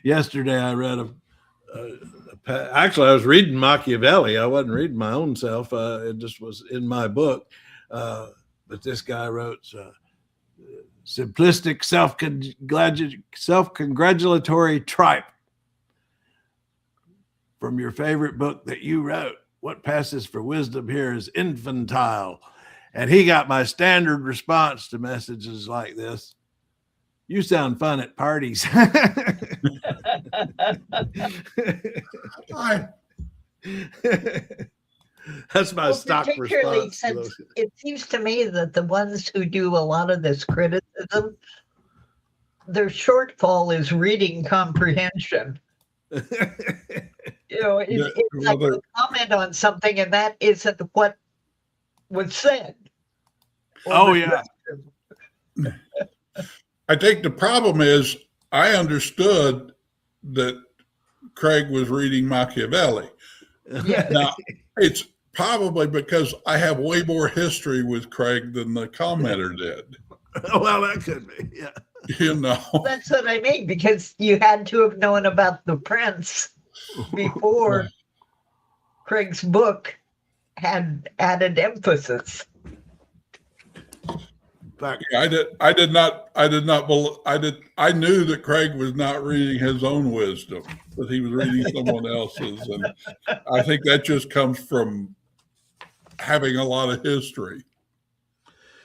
yesterday, I read actually, I was reading Machiavelli. I wasn't reading my own self. It just was in my book. But this guy wrote simplistic self-congratulatory tripe from your favorite book that you wrote. What passes for wisdom here is infantile. And he got my standard response to messages like this. You sound fun at parties. That's my stock response. Since it seems to me that the ones who do a lot of this criticism, their shortfall is reading comprehension. It's like a comment on something, and that isn't what was said. Oh, yeah. I think the problem is I understood that Craig was reading Machiavelli. Yeah. Now, it's probably because I have way more history with Craig than the commenter did. Well, that could be, yeah. That's what I mean, because you had to have known about the prince before Craig's book had added emphasis. I knew that Craig was not reading his own wisdom, but he was reading someone else's. And I think that just comes from having a lot of history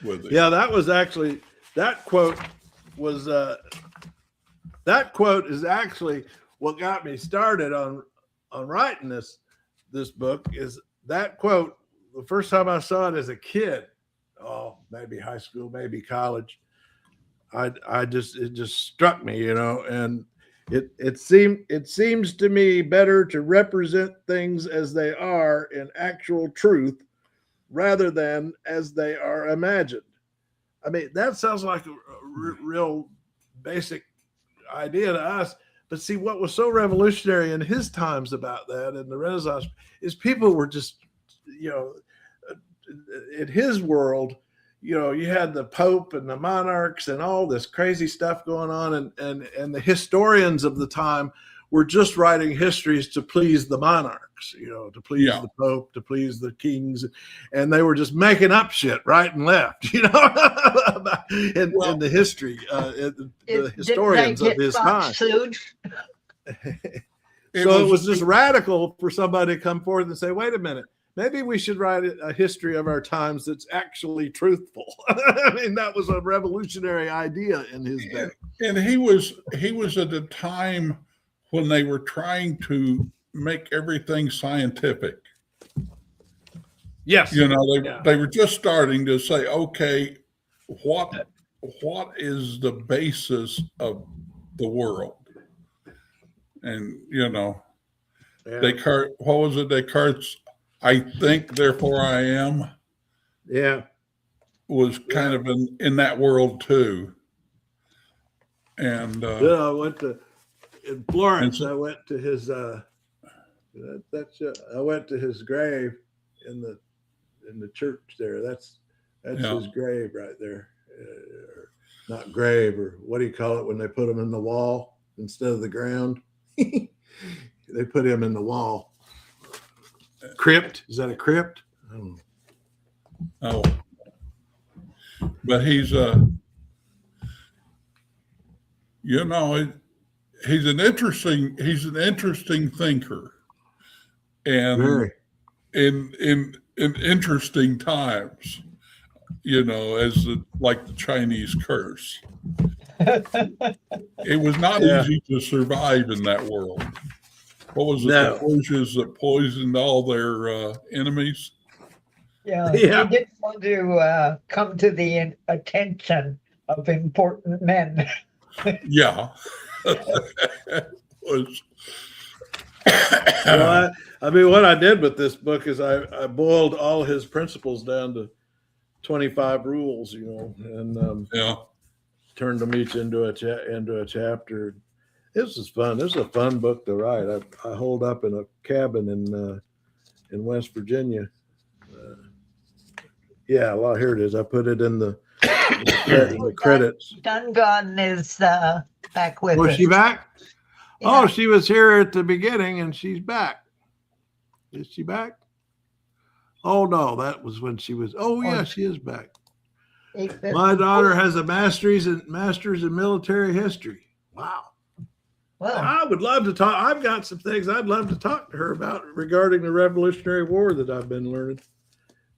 with it. Yeah, that quote is actually what got me started on writing this book. Is that quote, the first time I saw it as a kid, maybe high school, maybe college, it just struck me, and it seems to me better to represent things as they are in actual truth rather than as they are imagined. I mean, that sounds like a real basic idea to us. But see, what was so revolutionary in his times about that in the Renaissance is people were just, in his world, you had the Pope and the monarchs and all this crazy stuff going on. And the historians of the time were just writing histories to please the monarchs, to please the Pope, to please the kings. And they were just making up shit right and left, in the history, the historians of his time. So it was just radical for somebody to come forward and say, wait a minute, maybe we should write a history of our times that's actually truthful. I mean, that was a revolutionary idea in his day. And he was at a time when they were trying to make everything scientific. Yes. They were just starting to say, okay, what is the basis of the world? And, Descartes, what was it? Descartes' I think, therefore I am. Yeah. Was kind of in that world too. And I went in Florence. I went to his I went to his grave in the church there. That's his grave right there. Not grave, or what do you call it when they put him in the wall instead of the ground? They put him in the wall. Crypt? Is that a crypt? I don't know. Oh, but he's he's an interesting thinker, and in interesting times, as like the Chinese curse. It was not easy to survive in that world. What was it? No. The Persians that poisoned all their enemies? Yeah. They didn't want to come to the attention of important men. Yeah. Well, I mean, what I did with this book is I boiled all his principles down to 25 rules, and Yeah. turned them each into a chapter. This was fun. This is a fun book to write. I holed up in a cabin in West Virginia. Yeah, well, here it is. I put it in the credits. Dungon is back with Was us. she back? Yeah. Oh, she was here at the beginning, and she's back. Is she back? Oh no, that was when she was. Oh yeah, she is back. My daughter has a master's in military history. Wow. Well, I would love to talk. I've got some things I'd love to talk to her about regarding the Revolutionary War that I've been learning.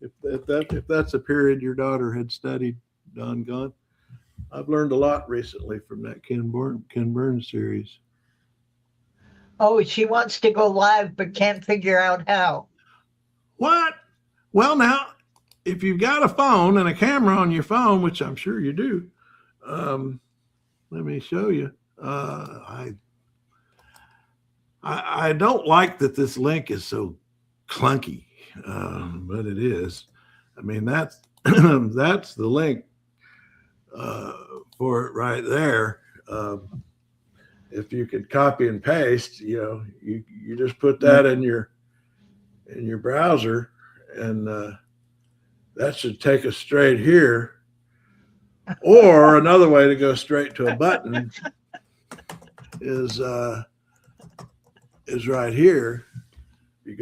If that's a period your daughter had studied, Don Gone, I've learned a lot recently from that Ken Burns series. oh, she wants to go live but can't figure out how. What? Well, now, if you've got a phone and a camera on your phone, which I'm sure you do, let me show you. I don't like that this link is so clunky, but it is. I mean, that's that's the link for it right there. If you could copy and paste, you just put that in your browser, and that should take us straight here. Or another way to go straight to a button is right here. If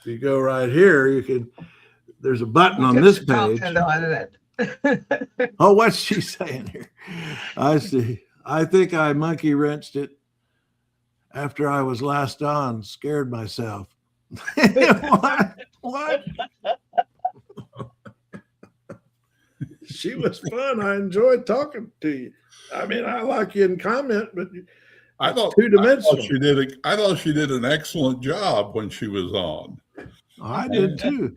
you go right here, there's a button on this page. Oh, what's she saying here? I see. I think I monkey wrenched it after I was last on, scared myself. What? She was fun. I enjoyed talking to you. I mean, I like you in comment, but I thought two-dimensional. I thought she did an excellent job when she was on. I did too.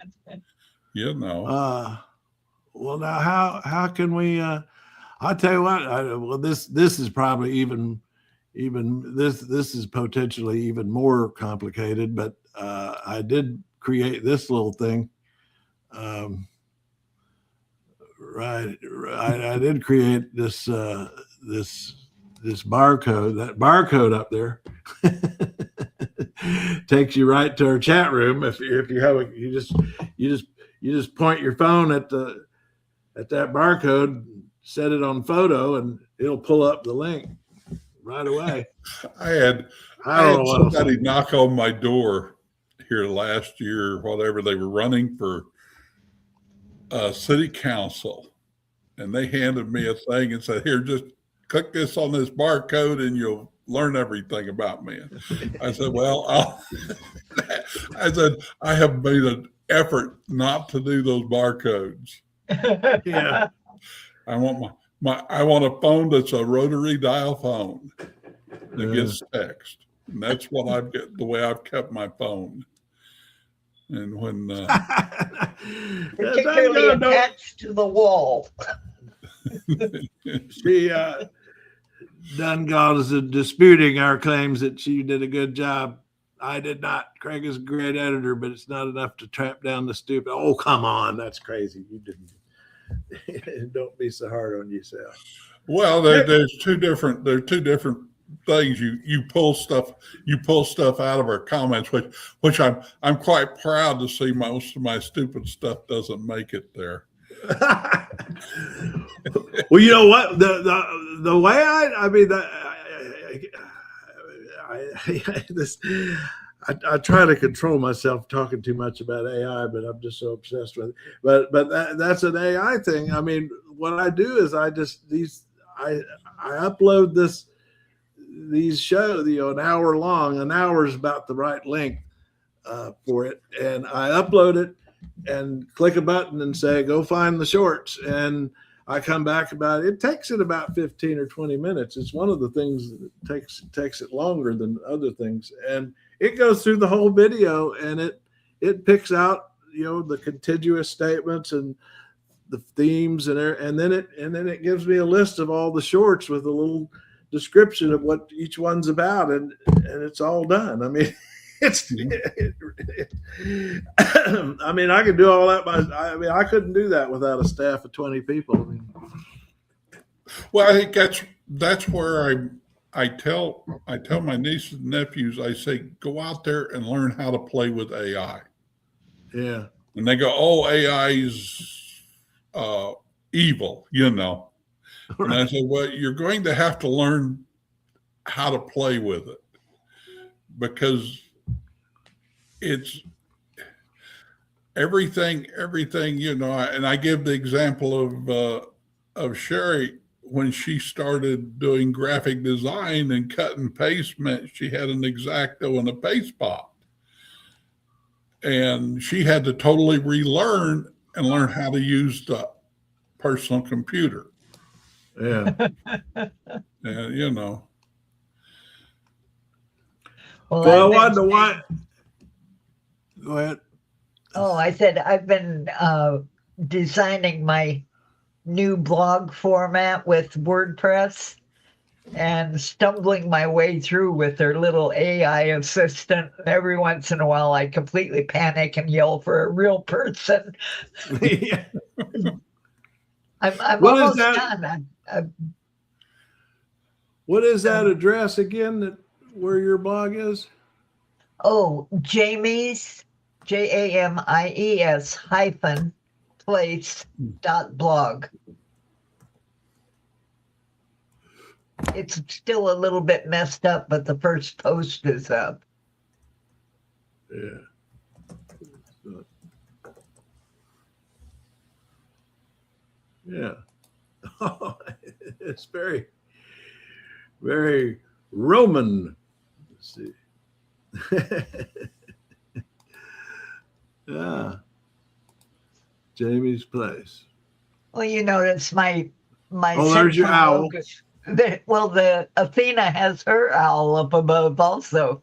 Well, now how can we? I'll tell you what. This is probably even this is potentially even more complicated. But I did create this little thing. Right. I did create this barcode. That barcode up there takes you right to our chat room. If you have you just point your phone at that barcode, set it on photo, and it'll pull up the link right away. I had somebody knock on my door here last year, whatever they were running for city council, and they handed me a thing and said, "Here, just click this on this barcode and you'll learn everything about me." I said, "Well, I said I have made an effort not to do those barcodes." Yeah, I want I want a phone that's a rotary dial phone that gets text, and that's what I've got. The way I've kept my phone. And when particularly attached to the wall. She Dungal is disputing our claims that she did a good job. I did not. Craig is a great editor, but it's not enough to trap down the stupid. Oh, come on, that's crazy. You didn't. Don't be so hard on yourself. Well, there's two different things. You pull stuff out of our comments, which I'm quite proud to see. Most of my stupid stuff doesn't make it there. Well, you know what, the way I try to control myself talking too much about AI, but I'm just so obsessed with it. But that's an AI thing. I mean, what I do is I upload these shows, an hour long. An hour is about the right length for it, and I upload it and click a button and say, "Go find the shorts," and I come back about it. It takes it about 15 or 20 minutes. It's one of the things that takes it longer than other things, and it goes through the whole video, and it picks out the contiguous statements and the themes, and then it gives me a list of all the shorts with a little description of what each one's about, and it's all done. I mean, I mean, I could do all that I couldn't do that without a staff of 20 people. I mean, Well, I think that's where I tell my nieces and nephews, I say, go out there and learn how to play with AI. yeah. And they go, oh, AI is evil, you know. And I say, well, you're going to have to learn how to play with it, because it's everything, you know. And I give the example of Sherry. When she started doing graphic design and cut and paste meant she had an X-Acto and a paste pot. And she had to totally relearn and learn how to use the personal computer. Yeah. And, you know. Well, I wonder why. Go ahead. Oh, I said I've been designing my new blog format with WordPress and stumbling my way through with their little AI assistant. Every once in a while, I completely panic and yell for a real person. Yeah. I'm What is almost that? done. What is that address again? Where your blog is? Oh, Jamie's, JAMIES -place.blog. It's still a little bit messed up, but the first post is up. Yeah. Yeah. It's very, very Roman. Let's see. Yeah. Jamie's Place. Well, you notice my Oh, there's your central owl. locus- the Athena has her owl up above also.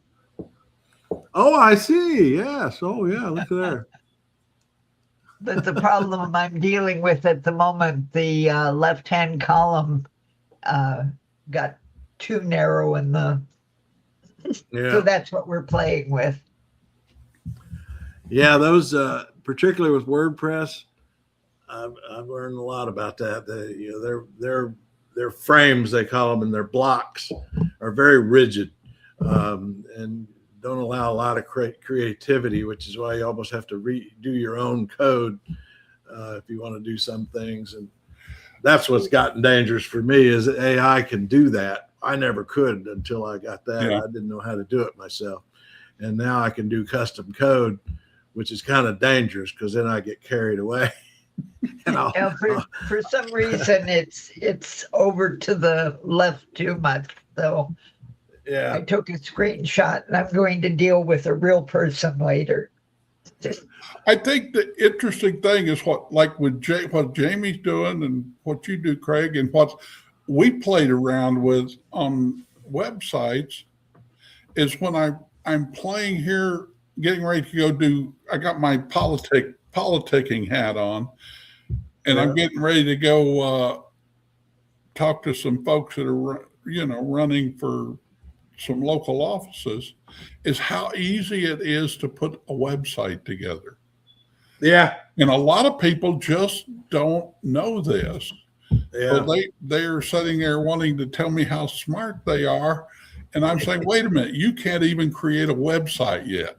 Oh, I see. Yes. Oh, yeah. Look at there. But the problem I'm dealing with at the moment, the left-hand column got too narrow in the. Yeah. So that's what we're playing with. Yeah, those particularly with WordPress, I've learned a lot about that. Their frames, they call them, and their blocks are very rigid and don't allow a lot of creativity, which is why you almost have to redo your own code if you want to do some things. And that's what's gotten dangerous for me is that AI can do that. I never could until I got that. Yeah. I didn't know how to do it myself. And now I can do custom code, which is kind of dangerous because then I get carried away. And For some reason, it's over to the left too much. So yeah, I took a screenshot, and I'm going to deal with a real person later. I think the interesting thing is what Jamie's doing and what you do, Craig, and what we played around with on websites is when I'm playing here, getting ready to go do. I got my politicking hat on, and I'm getting ready to go talk to some folks that are running for some local offices. Is how easy it is to put a website together. yeah, And a lot of people just don't know this. yeah. So they're sitting there wanting to tell me how smart they are. And I'm saying, wait a minute, you can't even create a website yet.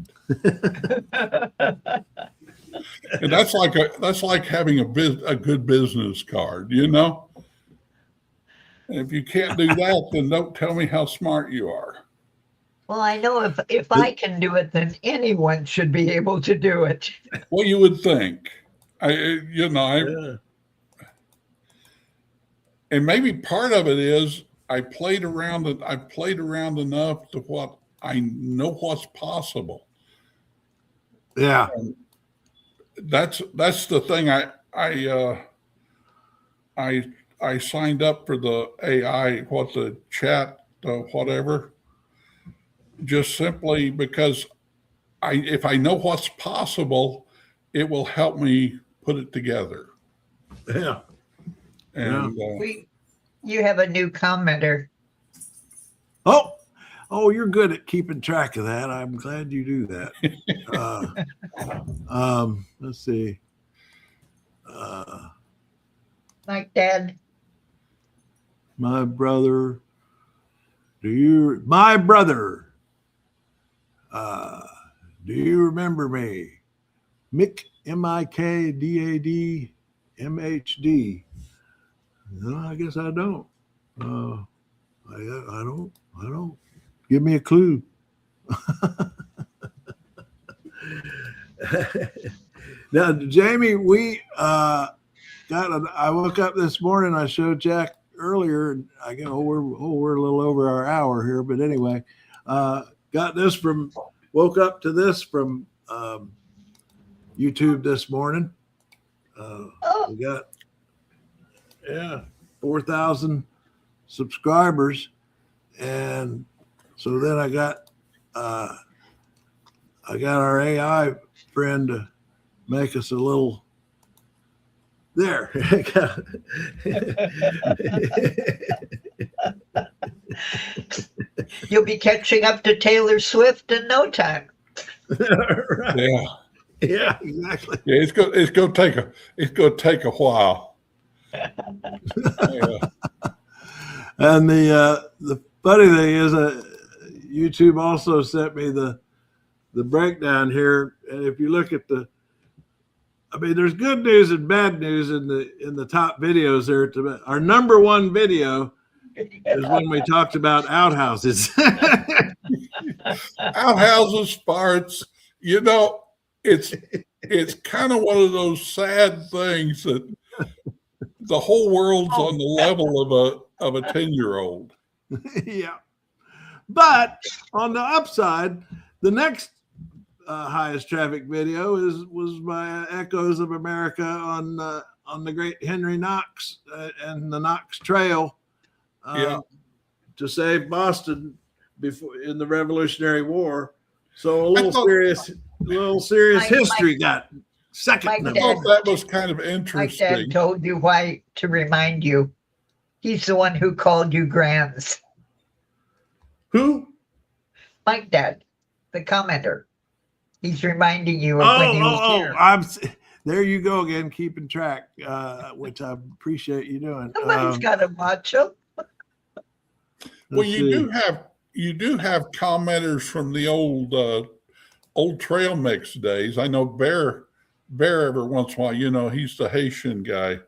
And that's like having a good business card, you know? And if you can't do that, then don't tell me how smart you are. Well, I know if I can do it, then anyone should be able to do it. Well, you would think. Yeah. And maybe part of it is I played around enough to what I know what's possible. Yeah. And that's the thing. I signed up for the AI, the chat, whatever, just simply because if I know what's possible, it will help me put it together. Yeah. And You have a new commenter. Oh, you're good at keeping track of that. I'm glad you do that. Let's see. Like Dad. My brother. My brother. Do you remember me? Mick, MIKDAD, MHD. No, I guess I don't. I don't. Give me a clue. Now, Jamie, we I woke up this morning. I showed Jack earlier, and we're a little over our hour here, but anyway, woke up to this from YouTube this morning. We got 4,000 subscribers, and so then I got our AI friend to make us a little there. You'll be catching up to Taylor Swift in no time. Right. Yeah, exactly. Yeah, it's gonna take a while. Yeah. And the funny thing is, YouTube also sent me the breakdown here, and if you look at there's good news and bad news in the top videos there. Our number one video is when we talked about outhouses. Outhouses, farts. It's kind of one of those sad things that the whole world's on the level of a 10-year-old. Yeah. But on the upside, the next highest traffic video was my Echoes of America on the Great Henry Knox and the Knox Trail to save Boston in the Revolutionary War. So a little serious history got second. I thought that was kind of interesting. My dad told you why, to remind you. He's the one who called you grands. Who? Mike Dad, the commenter. He's reminding you of when he was here. There you go again, keeping track, which I appreciate you doing. Somebody's got to watch him. Well, you do have commenters from the old trail mix days. I know Bear every once in a while, he's the Haitian guy.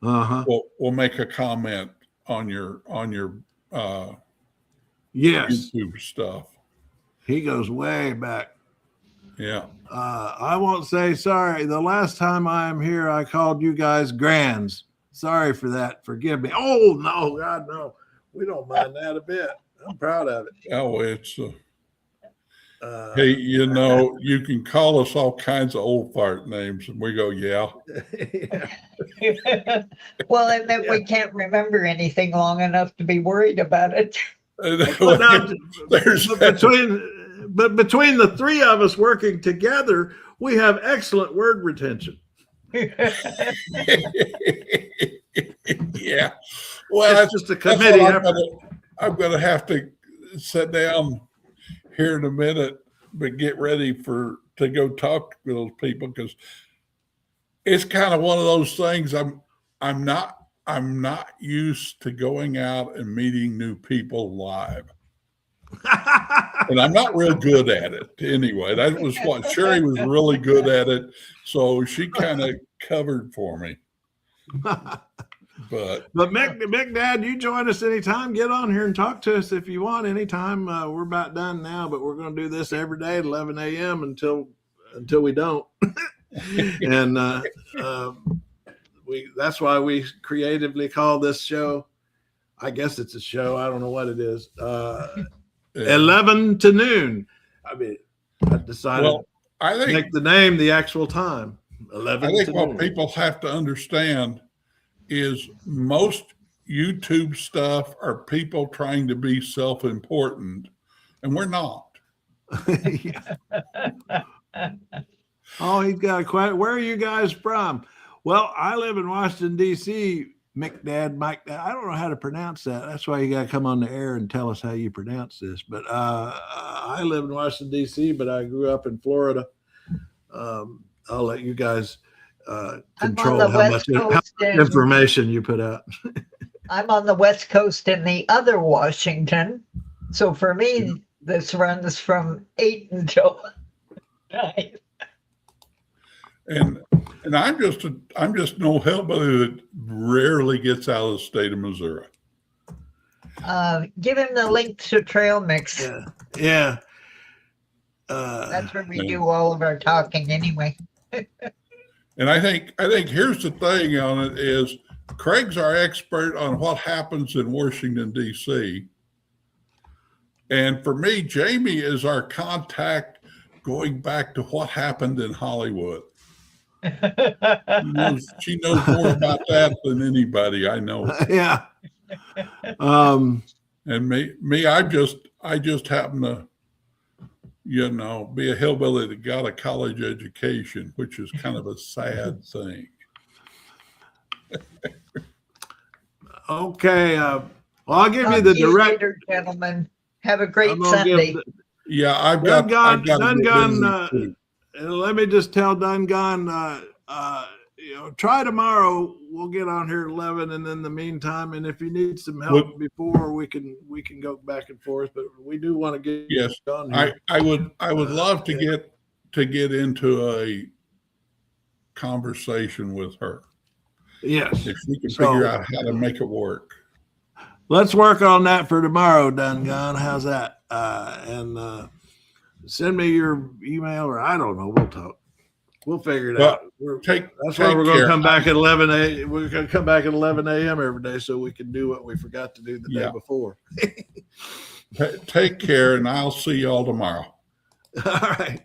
Will make a comment on your yes, YouTube stuff. He goes way back. Yeah. I won't say sorry. The last time I am here, I called you guys grands. Sorry for that. Forgive me. Oh, no, God, no. We don't mind that a bit. I'm proud of it. Oh, it's hey, you can call us all kinds of old fart names, and we go, yeah. Well, and then we can't remember anything long enough to be worried about it. But between the three of us working together, we have excellent word retention. Yeah. Well, it's just a committee effort. I'm going to have to sit down here in a minute, but get ready to go talk to those people, because it's kind of one of those things. I'm not used to going out and meeting new people live. And I'm not real good at it anyway. That was what Sherry was really good at it. So she kind of covered for me. But Mick Dad, you join us anytime. Get on here and talk to us if you want anytime. We're about done now, but we're going to do this every day at 11 a.m. until we don't. And that's why we creatively call this show, I guess it's a show, I don't know what it is, 11 to noon. I mean, I decided to make the name the actual time, 11 I think to what noon. people have to understand is most YouTube stuff are people trying to be self-important, and we're not. Oh, he's got a question. Where are you guys from? Well, I live in Washington, D.C., Mike Dad. I don't know how to pronounce that. That's why you got to come on the air and tell us how you pronounce this. But I live in Washington, D.C., but I grew up in Florida. I'll let you guys control how much information you put out. I'm on the West Coast in the other Washington. So for me, this runs from 8 until 9. And I'm just no hillbilly that rarely gets out of the state of Missouri. Give him the link to Trail Mix. Yeah. That's where we do all of our talking anyway. And I think here's the thing on it is Craig's our expert on what happens in Washington, D.C. And for me, Jamie is our contact going back to what happened in Hollywood. She knows more about that than anybody I know. Yeah. And me, I just happen to, be a hillbilly that got a college education, which is kind of a sad thing. Okay. Well, I'll give you the direct. Later, gentlemen. Have a great Sunday. I've got Dungun. Let me just tell Dungun, try tomorrow. We'll get on here at 11, and in the meantime, and if you need some help before, we can go back and forth. But we do want to get on here. I would love to get into a conversation with her. Yes, if we can figure out how to make it work. Let's work on that for tomorrow, Dungun. How's that? And send me your email, or I don't know. We'll talk. We'll figure it out. That's why we're going to come back at 11 a.m. We're going to come back at 11 a.m. every day so we can do what we forgot to do the day before. Take care, and I'll see y'all tomorrow. All right.